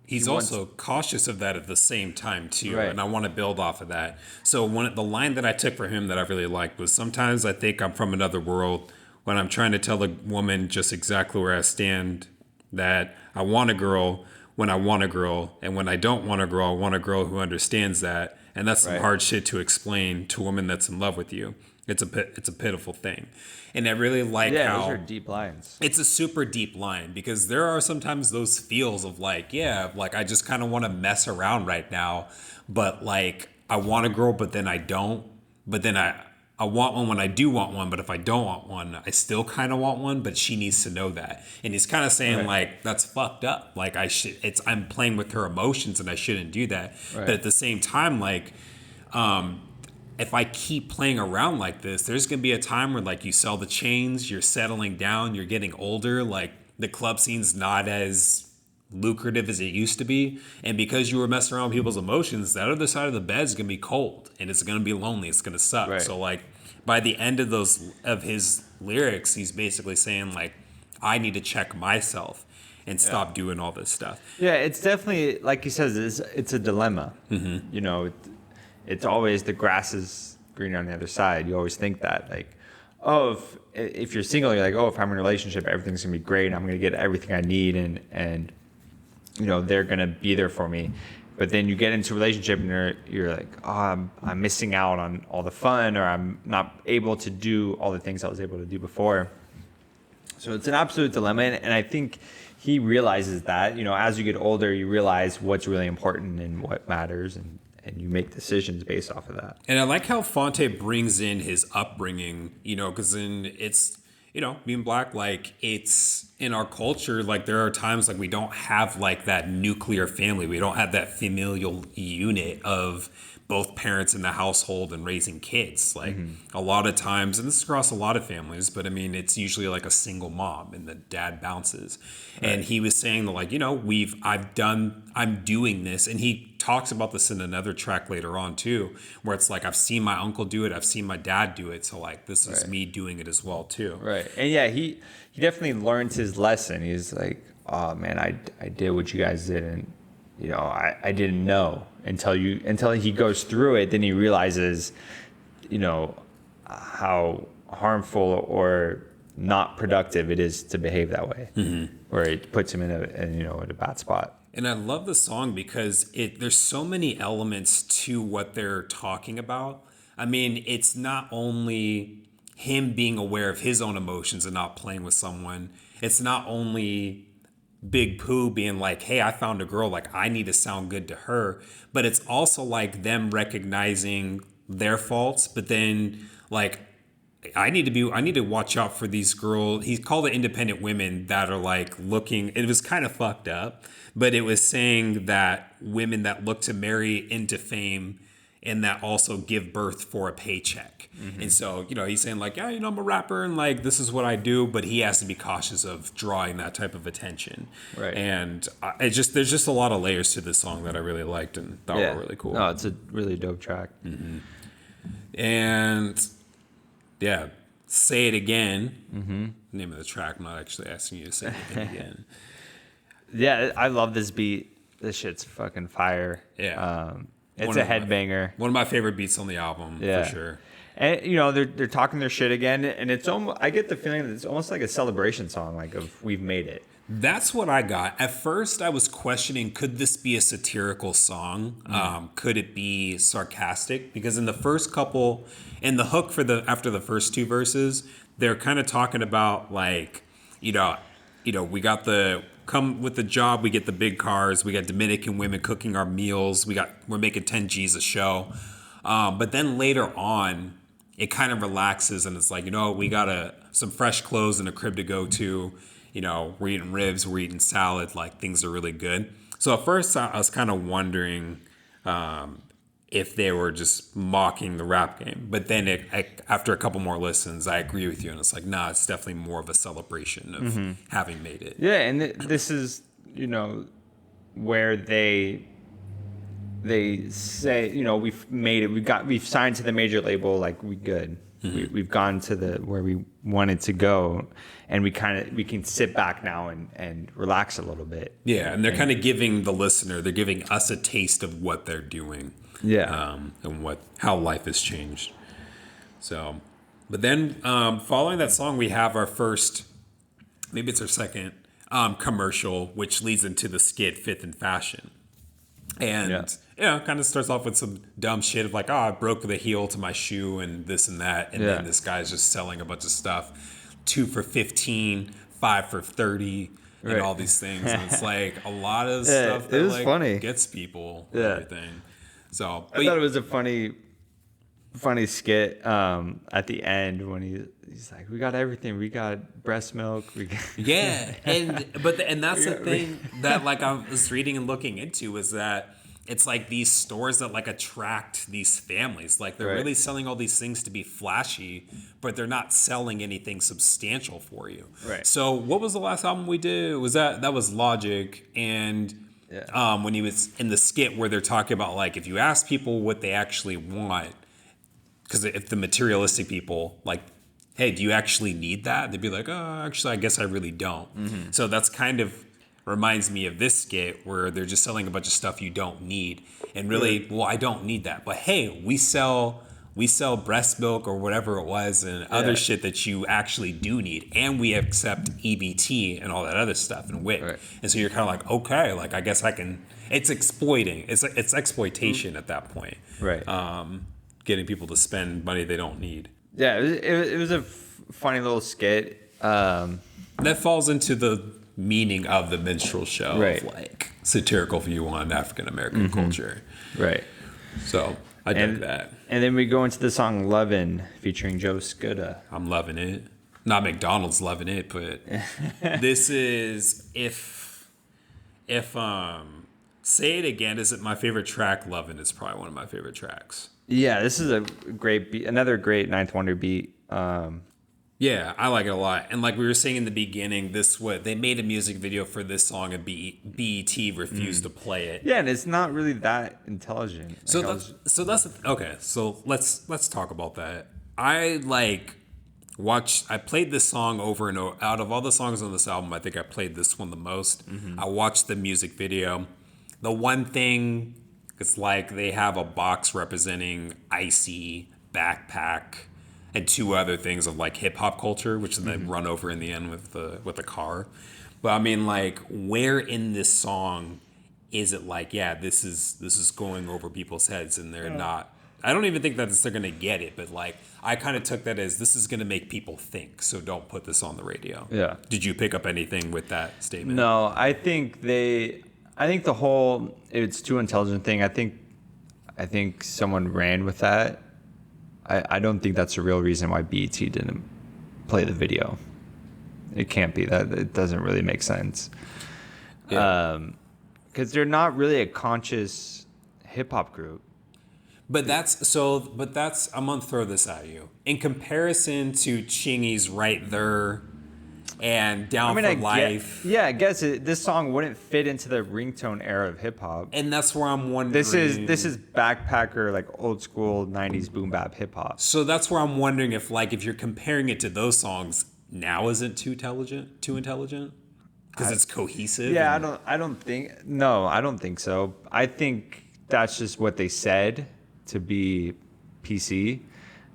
he's also cautious of that at the same time too, right. And I want to build off of that. So the line that I took for him that I really liked was, "Sometimes I think I'm from another world when I'm trying to tell a woman just exactly where I stand, that I want a girl when I want a girl, and when I don't want a girl, I want a girl who understands that, and that's some hard shit to explain to a woman that's in love with you. It's a pitiful thing." And I really like how those are deep lines. It's a super deep line, because there are sometimes those feels of like I just kind of want to mess around right now, but like I want a girl, but then I don't. But then I want one when I do want one, but if I don't want one, I still kind of want one, but she needs to know that. And he's kind of saying like, that's fucked up. Like I'm playing with her emotions and I shouldn't do that. Right. But at the same time, like, if I keep playing around like this, there's going to be a time where like you sell the chains, you're settling down, you're getting older, like the club scene's not as lucrative as it used to be. And because you were messing around with people's emotions, that other side of the bed is going to be cold and it's going to be lonely. It's going to suck. Right. So like by the end of his lyrics, he's basically saying like, I need to check myself and stop doing all this stuff. Yeah, it's definitely, like he says, it's a dilemma. Mm-hmm. It's always the grass is greener on the other side. You always think that, like, if you're single, you're like, if I'm in a relationship, everything's gonna be great. I'm gonna get everything I need, and they're gonna be there for me. But then you get into a relationship and you're like, I'm missing out on all the fun, or I'm not able to do all the things I was able to do before. So it's an absolute dilemma, and I think he realizes that. As you get older, you realize what's really important and what matters, and you make decisions based off of that. And I like how Phonte brings in his upbringing, because then it's, being black, like it's in our culture, like there are times like we don't have like that nuclear family. We don't have that familial unit of both parents in the household and raising kids. Like a lot of times, and this is across a lot of families, but I mean, it's usually like a single mom and the dad bounces. Right. And he was saying that like, I'm doing this. And he talks about this in another track later on too, where it's like, I've seen my uncle do it. I've seen my dad do it. So like, this is me doing it as well too. Right. And yeah, he definitely learned his lesson. He's like, oh man, I did what you guys did. And I didn't know until he goes through it. Then he realizes, how harmful or not productive it is to behave that way, where it puts him in a bad spot. And I love the song because there's so many elements to what they're talking about. I mean, it's not only him being aware of his own emotions and not playing with someone. It's not only Big Pooh being like, hey, I found a girl, like I need to sound good to her. But it's also like them recognizing their faults, but then like I need to watch out for these girls. He called it independent women that are like looking, it was kind of fucked up, but it was saying that women that look to marry into fame and that also give birth for a paycheck. And so, he's saying like, yeah, I'm a rapper and like, this is what I do, but he has to be cautious of drawing that type of attention. Right. And there's just a lot of layers to this song that I really liked and thought were really cool. No, it's a really dope track. And yeah, Say It Again. Name of the track. I'm not actually asking you to say it again. Yeah, I love this beat. This shit's fucking fire. Yeah. It's One a of my- headbanger. One of my favorite beats on the album, Yeah. for sure. And they're talking their shit again, and it's almost, I get the feeling that it's almost like a celebration song, like of we've made it. That's what I got. At first, I was questioning, could this be a satirical song? Could it be sarcastic? Because in the first couple, in the hook after the first two verses, they're kind of talking about like, we got come with the job, we get the big cars, we got Dominican women cooking our meals, we're making 10 G's a show. But then later on, it kind of relaxes and it's like, we got some fresh clothes and a crib to go to. We're eating ribs, we're eating salad, like things are really good. So at first I was kind of wondering if they were just mocking the rap game. But then after a couple more listens, I agree with you. And it's like, nah, it's definitely more of a celebration of having made it. Yeah, and this is, where they say, we've made it. We've signed to the major label, like we good. We've gone to where we wanted to go, and we can sit back now and relax a little bit. Yeah, and they're kind of giving the listener, they're giving us a taste of what they're doing. Yeah, and how life has changed. So, but then following that song, we have our first, maybe it's our second commercial, which leads into the skit Fifth in Fashion. And kind of starts off with some dumb shit of like, I broke the heel to my shoe and this and that. And then this guy's just selling a bunch of stuff. 2 for $15, 5 for $30, and all these things. And it's like a lot of stuff that like funny. gets people and everything. So I thought it was a funny skit at the end when he's like, we got everything, we got breast milk, we got and that's the thing that like I was reading and looking into is that it's like these stores that like attract these families, like they're really selling all these things to be flashy, but they're not selling anything substantial for you. Right. So what was the last album we did? That was Logic, and when he was in the skit where they're talking about like if you ask people what they actually want, because if the materialistic people like, hey, do you actually need that? They'd be like, oh, actually, I guess I really don't. So that's kind of reminds me of this skit where they're just selling a bunch of stuff you don't need. And really, well, I don't need that. But hey, we sell breast milk or whatever it was and other shit that you actually do need. And we accept EBT and all that other stuff and WIC. Right. And so you're kind of like, okay, like I guess I can. It's exploiting. It's exploitation at that point. Right. Getting people to spend money they don't need. Yeah, it was a funny little skit. That falls into the meaning of the minstrel show, of like satirical view on African American culture. Right. So I dig that. And then we go into the song "Lovin'" featuring Joe Scudda. I'm loving it. Not McDonald's loving it, but this is if Say It Again isn't my favorite track. Lovin' is probably one of my favorite tracks. Yeah, this is a great beat. Another great Ninth Wonder beat. Yeah, I like it a lot. And like we were saying in the beginning, they made a music video for this song and BET refused to play it. Yeah, and it's not really that intelligent. So okay. So let's talk about that. I played this song over and over. Out of all the songs on this album, I think I played this one the most. I watched the music video. The one thing, it's like they have a box representing Icy, Backpack, and 2 other things of like hip hop culture, which then they run over in the end with the car. But I mean, like, where in this song is it like, yeah, this is going over people's heads and they're not. I don't even think that they're gonna get it, but like I kind of took that as this is gonna make people think, so don't put this on the radio. Yeah. Did you pick up anything with that statement? No, I think the whole it's too intelligent thing. I think someone ran with that. I don't think that's the real reason why BET didn't play the video. It can't be that. It doesn't really make sense. Yeah. Because they're not really a conscious hip hop group. But I'm gonna throw this at you. In comparison to Chingy's Right There and Down for Life. I guess this song wouldn't fit into the ringtone era of hip hop. And that's where I'm wondering. This is backpacker, like old school 90s boom bap hip hop. So that's where I'm wondering if you're comparing it to those songs, now isn't too intelligent? Because it's cohesive. Yeah, and- I don't think so. I think that's just what they said to be PC.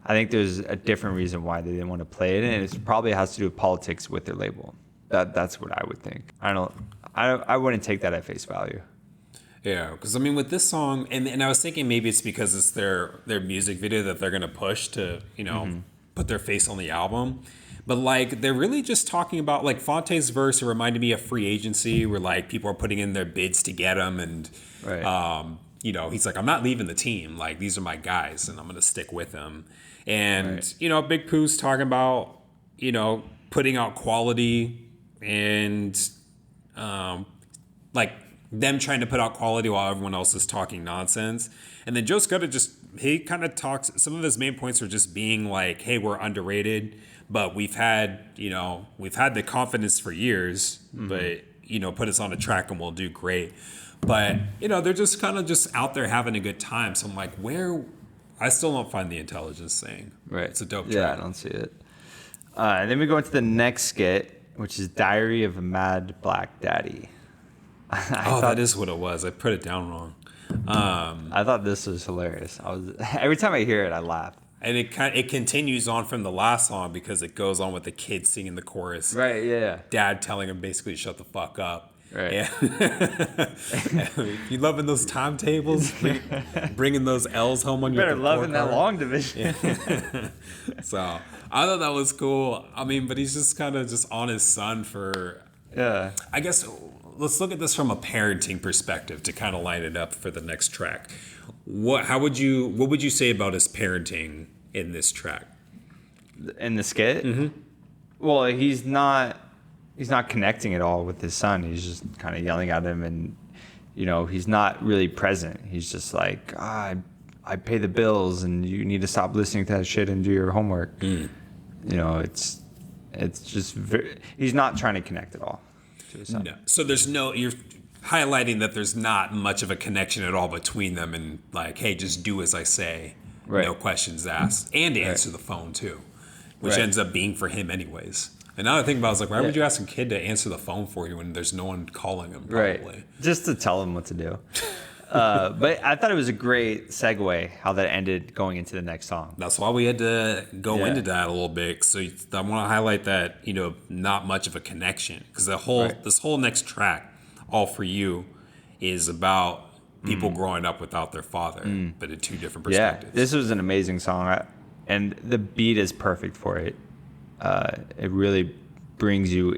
I think there's a different reason why they didn't want to play it, and it probably has to do with politics with their label. That's what I would think. I wouldn't take that at face value. Yeah, because I mean, with this song, and I was thinking maybe it's because it's their music video that they're gonna push to put their face on the album, but like they're really just talking about like Fonte's verse. It reminded me of Free Agency, where like people are putting in their bids to get him, and Right. he's like, I'm not leaving the team. Like these are my guys, and I'm gonna stick with them. And Right. Big Pooh's talking about putting out quality and like them trying to put out quality while everyone else is talking nonsense. And then Joe Scudder he kind of talks, some of his main points are just being like, hey, we're underrated, but we've had the confidence for years, but put us on a track and we'll do great. But they're just kind of just out there having a good time. So I'm like, I still don't find the intelligence thing. Right. It's a dope Yeah, track. I don't see it. And then we go into the next skit, which is Diary of a Mad Black Daddy. That is what it was. I put it down wrong. I thought this was hilarious. Every time I hear it, I laugh. And it continues on from the last song because it goes on with the kid singing the chorus. Right, yeah. Dad telling him basically to shut the fuck up. Right. Yeah. You loving those timetables? Bringing those L's home on your Better report loving that card? long division. So I thought that was cool. I mean, but he's just kind of just on his son for... Yeah. I guess let's look at this from a parenting perspective to kind of line it up for the next track. What would you say about his parenting in this track? In the skit? Mm-hmm. Well, he's not connecting at all with his son. He's just kind of yelling at him, and he's not really present. He's just like, I pay the bills, and you need to stop listening to that shit and do your homework. It's just he's not trying to connect at all to his son. No. So you're highlighting that there's not much of a connection at all between them, and like, hey, just do as I say, Right. no questions asked, and answer the phone too, which Right. ends up being for him anyways. And now I think about it, I was like, why would you ask a kid to answer the phone for you when there's no one calling him? Probably. Right. Just to tell him what to do. But I thought it was a great segue how that ended going into the next song. That's why we had to go Yeah. into that a little bit. So I want to highlight that, not much of a connection, because this whole next track, All For You, is about people growing up without their father, but in two different perspectives. Yeah, this was an amazing song, and the beat is perfect for it. It really brings you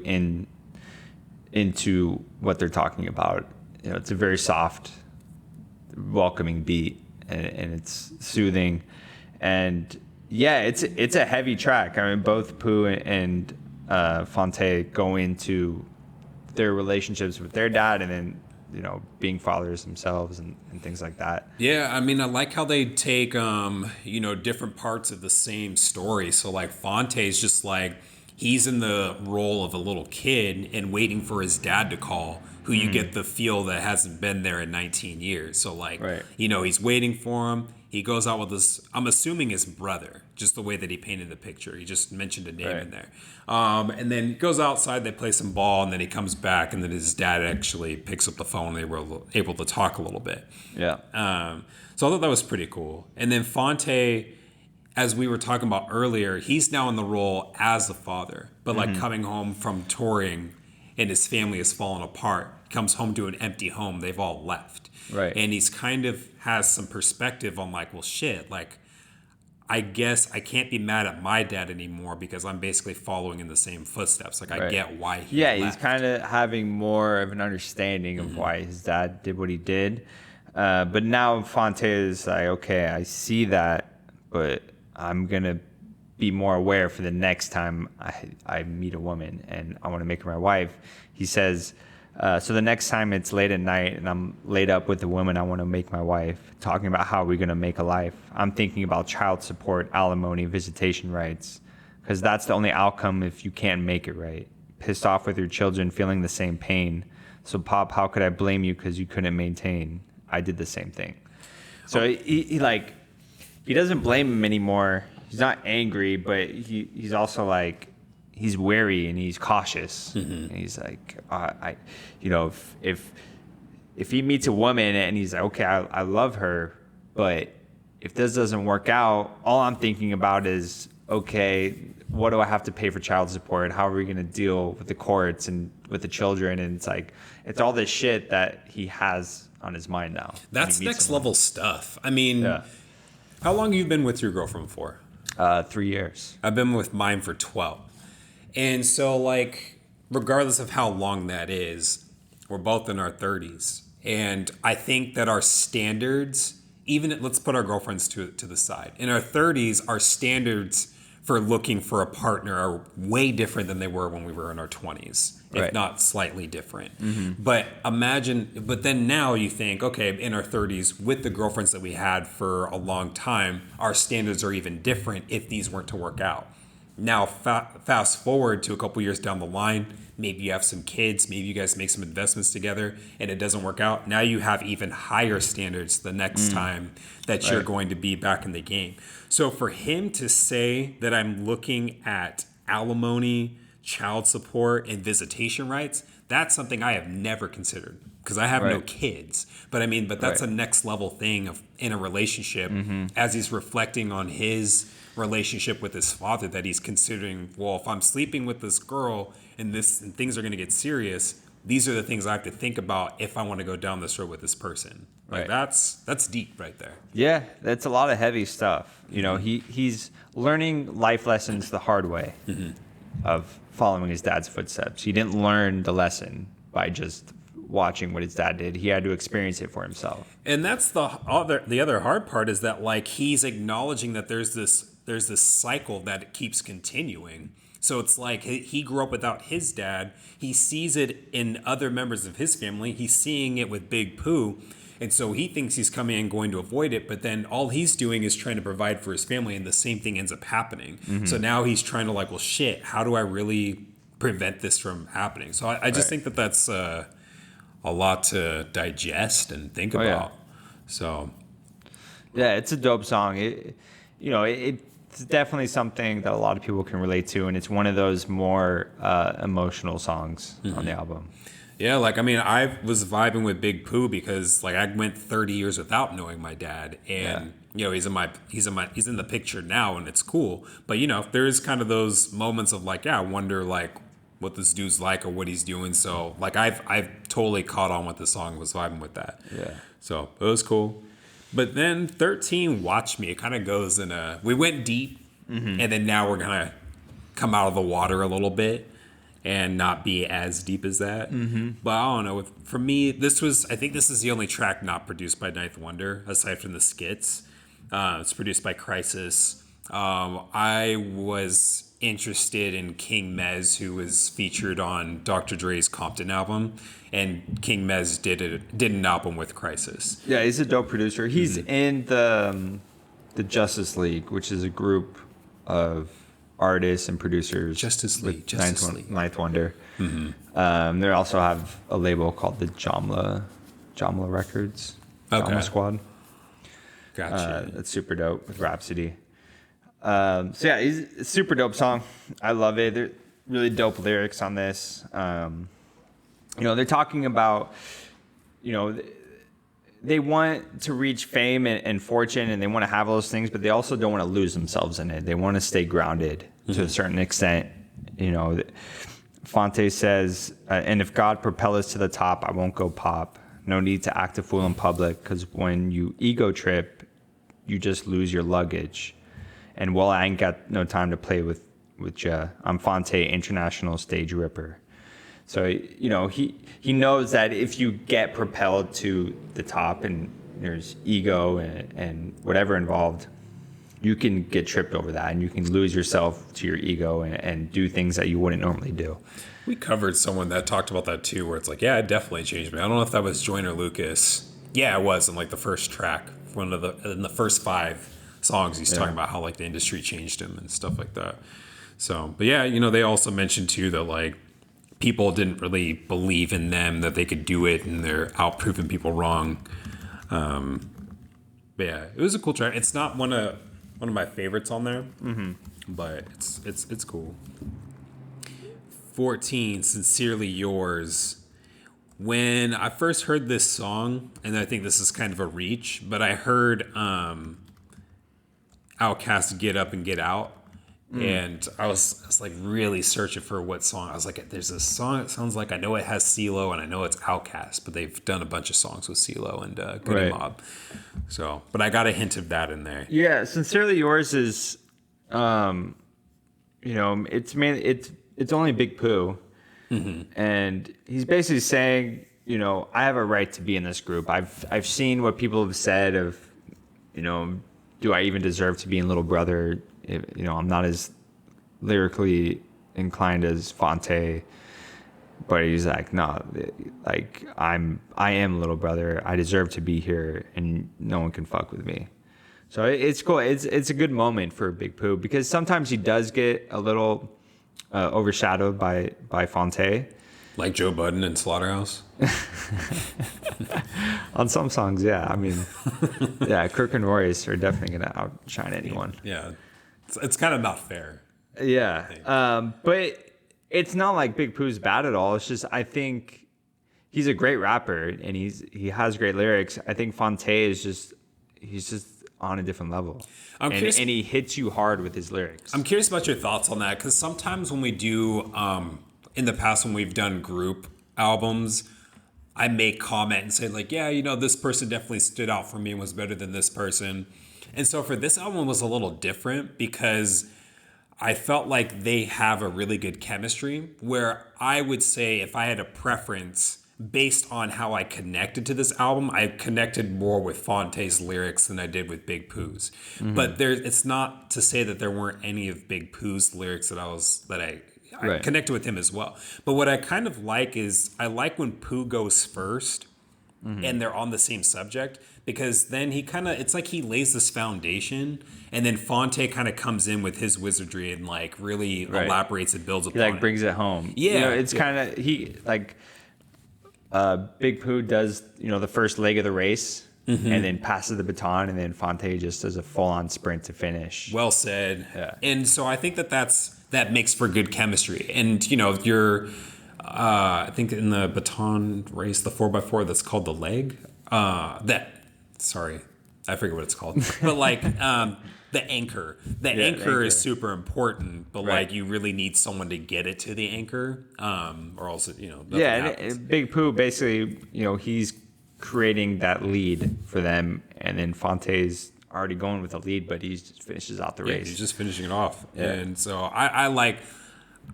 into what they're talking about. It's a very soft, welcoming beat, and it's soothing, and yeah, it's a heavy track. I mean, both Pooh and Phonte go into their relationships with their dad, and then being fathers themselves and things like that. Yeah, I mean, I like how they take, different parts of the same story. So, like, Fonte's just like, he's in the role of a little kid and waiting for his dad to call, who you get the feel that hasn't been there in 19 years. So, like, Right. He's waiting for him. He goes out with I'm assuming his brother, just the way that he painted the picture. He just mentioned a name Right. in there. And then he goes outside, they play some ball, and then he comes back, and then his dad actually picks up the phone, and they were able to talk a little bit. Yeah. So I thought that was pretty cool. And then Phonte, as we were talking about earlier, he's now in the role as the father, but like coming home from touring and his family has fallen apart, comes home to an empty home. They've all left. Right. And he's kind of has some perspective on like, well, shit, like, I guess I can't be mad at my dad anymore because I'm basically following in the same footsteps. Like, I Right. get why he Yeah, left. he's kind of having more of an understanding of why his dad did what he did. But now Phonte is like, okay, I see that, but I'm going to be more aware for the next time I meet a woman and I want to make her my wife. He says, so the next time it's late at night and I'm laid up with a woman I want to make my wife, talking about how we're going to make a life, I'm thinking about child support, alimony, visitation rights, because that's the only outcome if you can't make it right. Pissed off with your children, feeling the same pain. So, Pop, how could I blame you because you couldn't maintain? I did the same thing. So he doesn't blame him anymore. He's not angry, but he's also like, he's wary and he's cautious. And he's like, if he meets a woman and he's like, okay, I love her, but if this doesn't work out, all I'm thinking about is, okay, what do I have to pay for child support? How are we going to deal with the courts and with the children? And it's like, it's all this shit that he has on his mind now. That's next level stuff. I mean, how long have you been with your girlfriend for? 3 years. I've been with mine for 12. And so, like, regardless of how long that is, we're both in our 30s. And I think that our standards, let's put our girlfriends to the side. In our 30s, our standards for looking for a partner are way different than they were when we were in our 20s, if not slightly different. But then now you think, okay, in our 30s, with the girlfriends that we had for a long time, our standards are even different if these weren't to work out. Now, fast forward to a couple years down the line, maybe you have some kids, maybe you guys make some investments together and it doesn't work out. Now you have even higher standards the next time that you're going to be back in the game. So for him to say that I'm looking at alimony, child support, and visitation rights, that's something I have never considered because I have no kids. But that's a next level thing in a relationship as he's reflecting on his relationship with his father, that he's considering, well, if I'm sleeping with this girl and things are going to get serious, these are the things I have to think about if I want to go down this road with this person. Like that's deep right there. Yeah, that's a lot of heavy stuff. You know, he's learning life lessons the hard way of following his dad's footsteps. He didn't learn the lesson by just watching what his dad did. He had to experience it for himself. And that's the other hard part, is that, like, he's acknowledging that there's this cycle that it keeps continuing. So it's like he grew up without his dad. He sees it in other members of his family. He's seeing it with Big Pooh. And so he thinks he's coming and going to avoid it. But then all he's doing is trying to provide for his family. And the same thing ends up happening. So now he's trying to, like, well, shit, how do I really prevent this from happening? So I just think that that's a lot to digest and think about. Yeah. So, yeah, it's a dope song. It's definitely something that a lot of people can relate to, and it's one of those more emotional songs on the album. Yeah, like, I mean, I was vibing with Big Pooh because, like, I went 30 years without knowing my dad, and you know, he's in the picture now, and it's cool. But you know, there is kind of those moments of, like, yeah, I wonder, like, what this dude's like or what he's doing. So, like, I've totally caught on with the song, was vibing with that. Yeah. So it was cool. But then 13, Watch Me, it kind of goes in we went deep, and then now we're going to come out of the water a little bit and not be as deep as that. But I don't know. For me, I think this is the only track not produced by Ninth Wonder, aside from the skits. It's produced by Crisis. I was interested in King Mez, who was featured on Dr. Dre's Compton album, and King Mez did an album with Crisis. Yeah, he's a dope producer. He's in the Justice League, which is a group of artists and producers. Justice League. Ninth Wonder. They also have a label called the Jamla Records. Jamla Squad. Gotcha. That's super dope with Rhapsody. So yeah, it's a super dope song. I love it. They're really dope lyrics on this. They're talking about, they want to reach fame and fortune, and they want to have those things, but they also don't want to lose themselves in it. They want to stay grounded to a certain extent. Phonte says, and if God propel us to the top, I won't go pop. No need to act a fool in public, because when you ego trip, you just lose your luggage. And well, I ain't got no time to play with ya. I'm Phonte, international stage ripper. So, he knows that if you get propelled to the top and there's ego and whatever involved, you can get tripped over that, and you can lose yourself to your ego and do things that you wouldn't normally do. We covered someone that talked about that too, where it's like, yeah, it definitely changed me. I don't know if that was Joyner Lucas. Yeah, it was in, like, the first track, in the first 5 songs, he's talking about how, like, the industry changed him and stuff like that. So, but yeah, they also mentioned too that, like, people didn't really believe in them, that they could do it, and they're out proving people wrong. But yeah, it was a cool track. It's not one of my favorites on there, but it's cool. 14, Sincerely Yours. When I first heard this song, and I think this is kind of a reach, but I heard Outkast Get Up and Get Out. And I was like really searching for what song. I was like, there's a song that sounds like I know it has CeeLo and I know it's Outkast, but they've done a bunch of songs with CeeLo and Goody Mob. So, but I got a hint of that in there. Yeah, Sincerely Yours is, it's only Big Pooh, and he's basically saying, I have a right to be in this group. I've seen what people have said of, do I even deserve to be in Little Brother? I'm not as lyrically inclined as Phonte, but he's like, no, like I am Little Brother. I deserve to be here, and no one can fuck with me. So it's cool. It's a good moment for Big Pooh because sometimes he does get a little overshadowed by Phonte. Like Joe Budden and Slaughterhouse? On some songs, yeah. I mean, yeah, Kirk and Royce are definitely going to outshine anyone. Yeah. It's kind of not fair. Yeah. But it's not like Big Pooh's bad at all. It's just I think he's a great rapper and he has great lyrics. I think Phonte is he's just on a different level. And he hits you hard with his lyrics. I'm curious about your thoughts on that because sometimes when we do, in the past when we've done group albums, I make comment and say like, yeah, this person definitely stood out for me and was better than this person. And so for this album it was a little different because I felt like they have a really good chemistry where I would say if I had a preference based on how I connected to this album, I connected more with Fonte's lyrics than I did with Big Pooh's. Mm-hmm. But it's not to say that there weren't any of Big Pooh's lyrics that I connected with him as well. But what I kind of like is I like when Pooh goes first and they're on the same subject because then it's like he lays this foundation and then Phonte kind of comes in with his wizardry and like really elaborates and builds upon it. He like brings it home. Yeah. It's kind of, Big Pooh does, the first leg of the race and then passes the baton and then Phonte just does a full-on sprint to finish. Well said. Yeah. And so I think that makes for good chemistry. And, I think in the baton race, the 4x4 that's called the leg, sorry, I forget what it's called. But like the anchor. The anchor is super important, but like you really need someone to get it to the anchor, or else and Big Pooh basically, he's creating that lead for them, and then Fonte's already going with the lead, but he just finishes out the race. He's just finishing it off, yeah. And so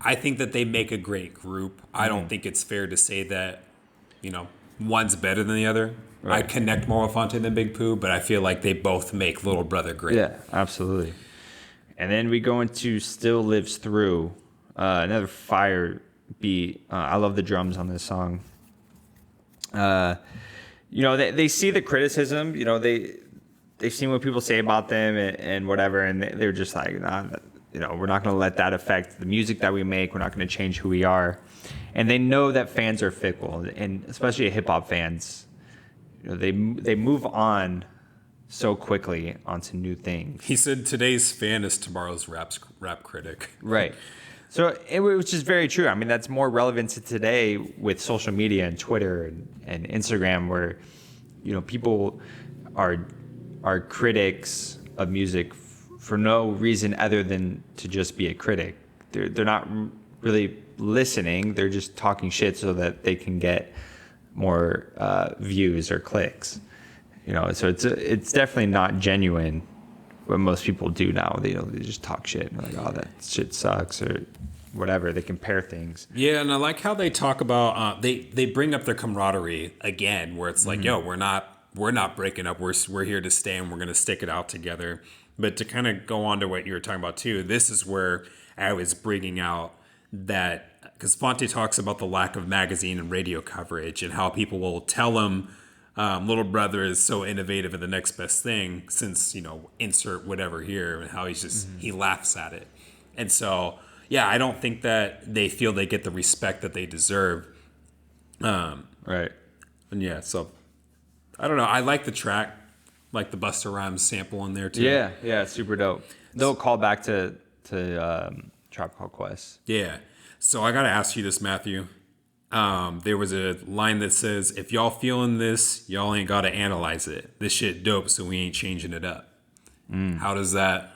I think that they make a great group. I don't think it's fair to say that one's better than the other. I connect more with Phonte than Big Pooh, but I feel like they both make Little Brother great. Yeah, absolutely. And then we go into Still Lives Through, another fire beat. I love the drums on this song. They see the criticism. They've seen what people say about them and whatever, and they're just like, nah, we're not going to let that affect the music that we make. We're not going to change who we are. And they know that fans are fickle, and especially hip hop fans. They move on so quickly onto new things. He said today's fan is tomorrow's rap critic. Right. So, which is very true. I mean, that's more relevant to today with social media and Twitter and Instagram, where people are critics of music for no reason other than to just be a critic. They're not really listening. They're just talking shit so that they can get more views or clicks. So it's definitely not genuine what most people do now. They just talk shit and they're like, oh, that shit sucks or whatever. They compare things. Yeah, and I like how they talk about they bring up their camaraderie again, where it's like, yo, we're not breaking up. We're here to stay and we're gonna stick it out together. But to kind of go on to what you were talking about too, this is where I was bringing out that because Phonte talks about the lack of magazine and radio coverage and how people will tell him Little Brother is so innovative and the next best thing since, insert whatever here, and how he's just, he laughs at it. And so, yeah, I don't think that they feel they get the respect that they deserve. Right. And yeah, so I don't know. I like the track, like the Busta Rhymes sample in there too. Yeah, it's super dope. They'll call back to Tribe Called Quest. Yeah. So I gotta ask you this, Matthew. There was a line that says, "If y'all feeling this, y'all ain't gotta analyze it. This shit dope, so we ain't changing it up." How does that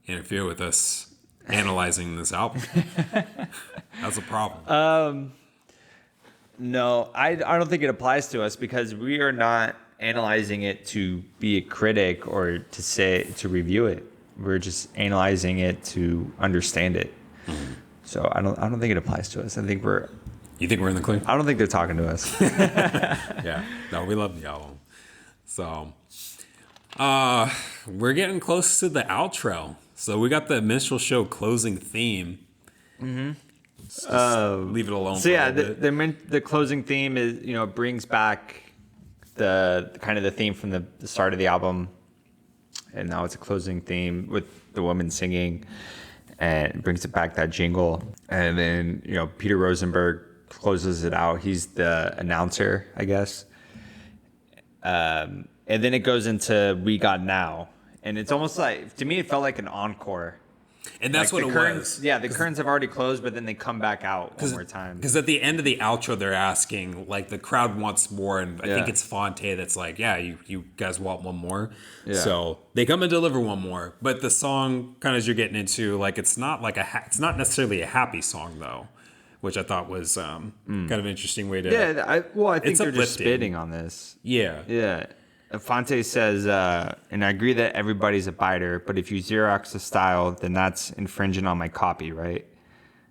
interfere with us analyzing this album? That's a problem. No, I don't think it applies to us because we are not analyzing it to be a critic or to review it. We're just analyzing it to understand it. So I don't think it applies to us. You think we're in the clear? I don't think they're talking to us. Yeah. No, we love the album. So, we're getting close to the outro. So we got the Minstrel Show closing theme. Just leave it alone. So for yeah, a little bit. the closing theme is, brings back the kind of the theme from the start of the album, and now it's a closing theme with the woman singing, and it brings it back, that jingle, and then Peter Rosenberg closes it out. He's the announcer, I guess, and then it goes into "We Got Now," and it's almost like, to me, it felt like an encore. And that's like what the it curtains, was. Yeah, the curtains have already closed, but then they come back out one more time. Because at the end of the outro, they're asking, like, the crowd wants more. And I think it's Phonte that's like, yeah, you guys want one more. Yeah. So they come and deliver one more. But the song, kind of as you're getting into, like, it's not it's not necessarily a happy song, though, which I thought was kind of an interesting way to. Yeah, I think they're just uplifting. spitting on this. Yeah. Yeah. Phonte says, and I agree that everybody's a biter, but if you Xerox the style, then that's infringing on my copyright.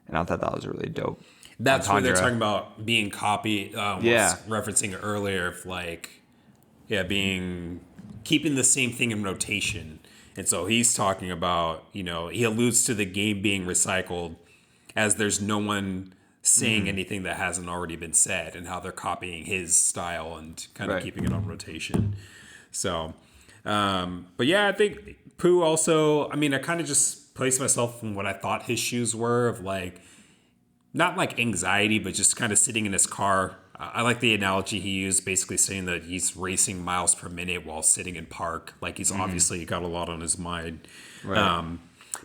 And I thought that was really dope. That's where they're talking about being copy. Was referencing earlier, of like, keeping the same thing in rotation. And so he's talking about, he alludes to the game being recycled as there's no one saying anything that hasn't already been said, and how they're copying his style and kind of keeping it on rotation. So, but yeah, I think Pooh also, I kind of just placed myself in what I thought his shoes were, of like, not like anxiety, but just kind of sitting in his car. I like the analogy he used, basically saying that he's racing miles per minute while sitting in park. Like, he's obviously got a lot on his mind. Right.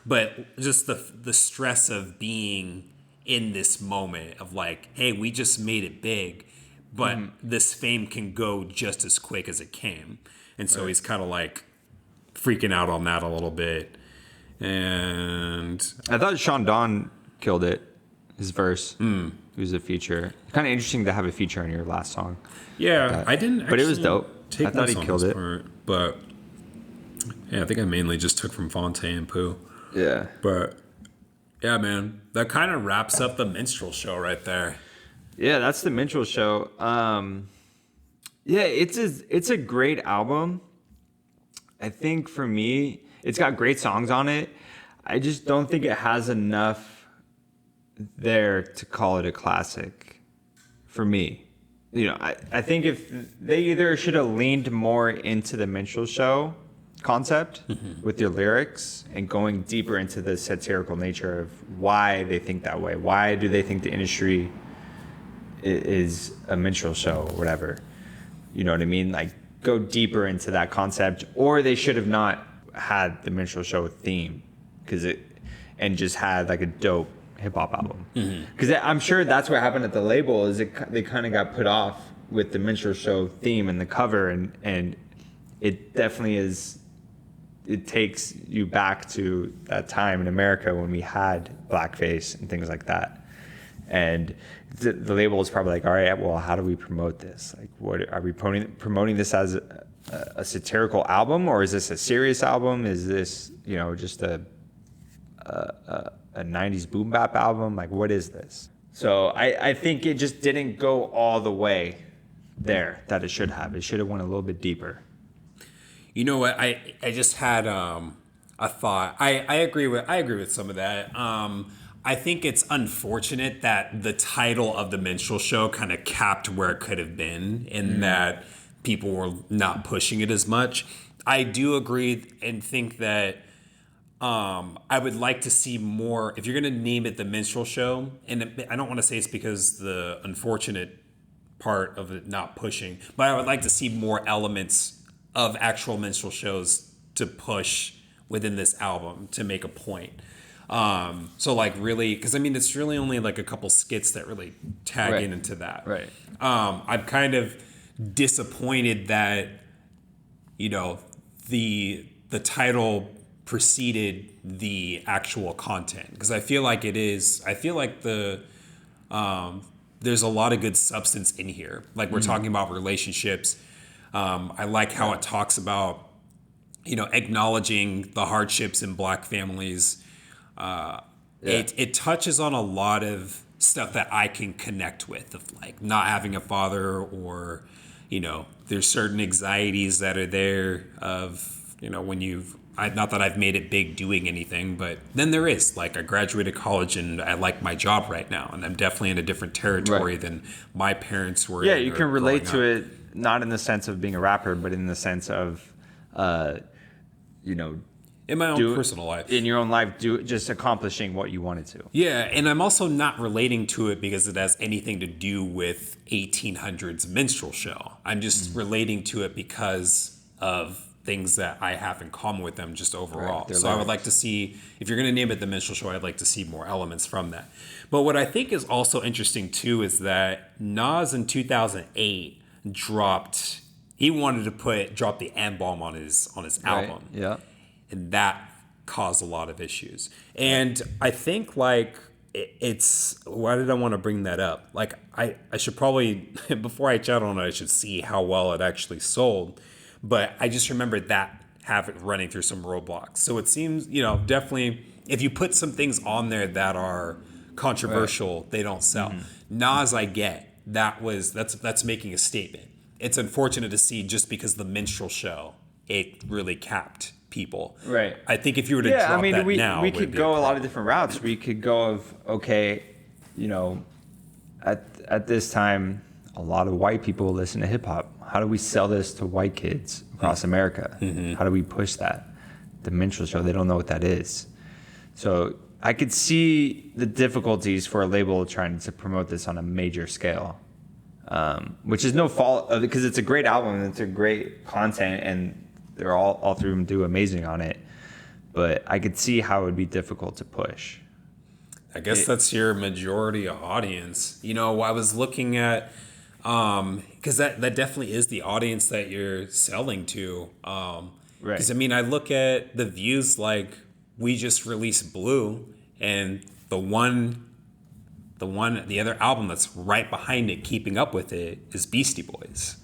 But just the stress of being in this moment of like, hey, we just made it big, but this fame can go just as quick as it came. And so he's kind of like freaking out on that a little bit. And I thought Sean Don killed it, his verse. It was a feature. Kind of interesting to have a feature on your last song. Yeah, I didn't but it was dope. I thought he killed it. But yeah, I think I mainly just took from Phonte and Pooh. Yeah. But yeah, man, that kind of wraps up the Minstrel Show right there. Yeah, that's the Minstrel Show. Yeah, it's a great album. I think for me, it's got great songs on it. I just don't think it has enough there to call it a classic for me. I think if they either should have leaned more into the Minstrel Show concept with your lyrics and going deeper into the satirical nature of why they think that way. Why do they think the industry is a minstrel show or whatever? You know what I mean? Like, go deeper into that concept, or they should have not had the Minstrel Show theme and just had like a dope hip hop album. Because I'm sure that's what happened at the label, is they kind of got put off with the Minstrel Show theme and the cover, and it definitely is. It takes you back to that time in America when we had blackface and things like that. And the label is probably like, all right, well, how do we promote this? Like, what are we promoting this as a satirical album, or is this a serious album? Is this, just a 90s boom bap album? Like, what is this? So I think it just didn't go all the way there that it should have. It should have went a little bit deeper. You know what? I just had a thought. I agree with some of that. I think it's unfortunate that the title of the Minstrel Show kind of capped where it could have been, and that people were not pushing it as much. I do agree and think that I would like to see more. If you're going to name it the Minstrel Show, and I don't want to say it's because the unfortunate part of it not pushing, but I would like to see more elements of actual minstrel shows to push within this album to make a point. So like really, because I mean, it's really only like a couple skits that really tag Right. into that. Right. I'm kind of disappointed that, the title preceded the actual content, because I feel like there's a lot of good substance in here. Like we're talking about relationships. I like how it talks about, acknowledging the hardships in Black families. It touches on a lot of stuff that I can connect with, of like not having a father, or there's certain anxieties that are there of when not that I've made it big doing anything, but then there is, like, I graduated college and I like my job right now, and I'm definitely in a different territory Right. than my parents were. Yeah, you can relate to it, not in the sense of being a rapper, but in the sense of, in my own personal life. in your own life, just accomplishing what you wanted to. Yeah, and I'm also not relating to it because it has anything to do with 1800s minstrel show. I'm just relating to it because of things that I have in common with them just overall. Right, So I would like to see, if you're going to name it the minstrel show, I'd like to see more elements from that. But what I think is also interesting too is that Nas in 2008 he wanted to drop the N-bomb on his album. Right. Yeah. And that caused a lot of issues. And I think, like, it's, why did I want to bring that up? Like, I should probably, before I chat on it, I should see how well it actually sold. But I just remember that running through some roadblocks. So it seems, definitely, if you put some things on there that are controversial, they don't sell. Nas, I get, that's making a statement. It's unfortunate to see, just because the minstrel show, it really capped people. Right. I think if you were to drop that now, we it would could be go a lot problem. of different routes. We could go of, okay, at this time, a lot of white people listen to hip hop. How do we sell this to white kids across America? How do we push that? The minstrel show, they don't know what that is. So I could see the difficulties for a label trying to promote this on a major scale, which is no fault of it, because it's a great album and it's a great content, and they're all three of them do amazing on it. But I could see how it would be difficult to push. I guess that's your majority audience. I was looking at, because that definitely is the audience that you're selling to. Right. Because, I mean, I look at the views, like, we just released Blue, and the other album that's right behind it, keeping up with it, is Beastie Boys.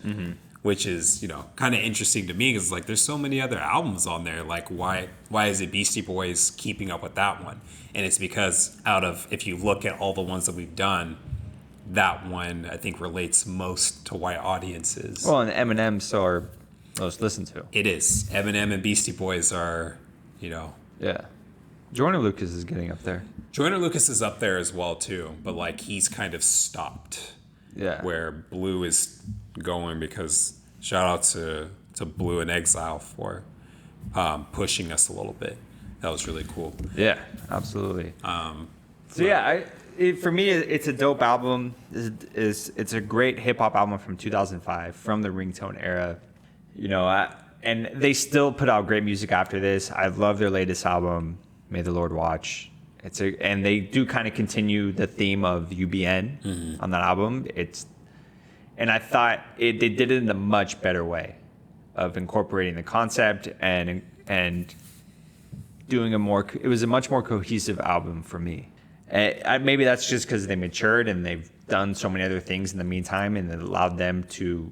Which is, kind of interesting to me, because, like, there's so many other albums on there. Like, why is it Beastie Boys keeping up with that one? And it's because if you look at all the ones that we've done, that one, I think, relates most to white audiences. Well, and Eminem still are most listened to. It is. Eminem and Beastie Boys are, Yeah. Joyner Lucas is getting up there. Joyner Lucas is up there as well, too. But, like, he's kind of stopped. Yeah. Where Blue is going, because shout out to Blue in Exile for pushing us a little bit. That was really cool. Yeah, absolutely. So yeah, for me, it's a dope album. It's a great hip hop album from 2005, from the ringtone era. And they still put out great music after this. I love their latest album, May the Lord Watch. And they do kind of continue the theme of UBN on that album. And I thought they did it in a much better way of incorporating the concept and doing it was a much more cohesive album for me. Maybe that's just because they matured and they've done so many other things in the meantime, and it allowed them to,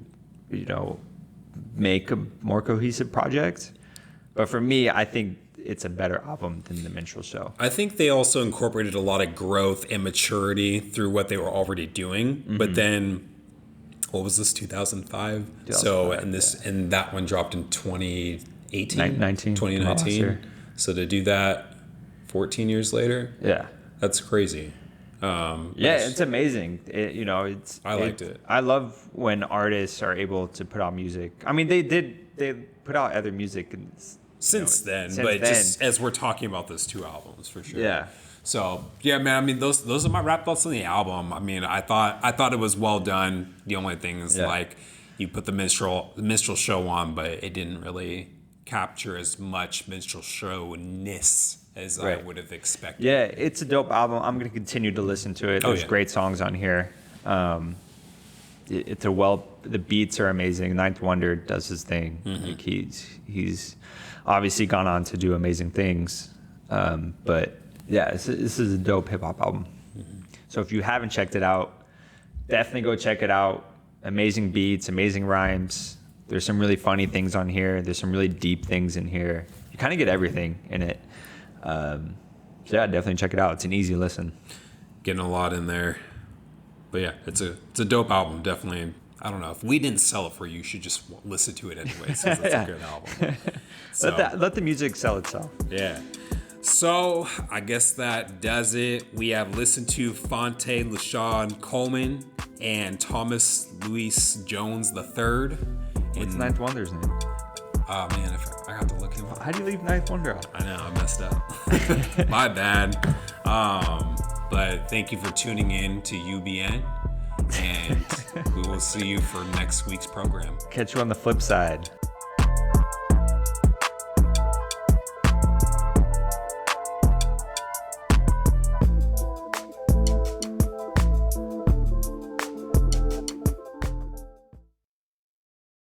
make a more cohesive project. But for me, I think it's a better album than the Minstrel Show. I think they also incorporated a lot of growth and maturity through what they were already doing. But then, what was this, 2005? So, and that one dropped in 2018? 2019. So to do that 14 years later? Yeah. That's crazy. It's amazing. I liked it. I love when artists are able to put out music. I mean, they put out other music since then, just as we're talking about those two albums, for sure. Yeah. So yeah, man. I mean, those are my rap thoughts on the album. I mean, I thought it was well done. The only thing is like, you put the minstrel show on, but it didn't really capture as much minstrel show-ness as I Right. would have expected. Yeah, it's a dope album. I'm gonna continue to listen to it. Oh, There's yeah. great songs on here. The beats are amazing. Ninth Wonder does his thing. Like he's obviously gone on to do amazing things. But yeah, this is a dope hip hop album. So if you haven't checked it out, definitely go check it out. Amazing beats, amazing rhymes. There's some really funny things on here. There's some really deep things in here. You kind of get everything in it. So yeah, definitely check it out. It's an easy listen. Getting a lot in there. But yeah, it's a dope album, definitely. I don't know. If we didn't sell it for you, you should just listen to it anyway, since it's a good album. So, Let the music sell itself. yeah. So I guess that does it. We have listened to Phonte LaShawn Coleman and Thomas Louis Jones III. What's Ninth Wonder's name? Oh man, I got to look him up. How do you leave Ninth Wonder out? I know, I messed up. My bad. But thank you for tuning in to UBN, and we will see you for next week's program. Catch you on the flip side.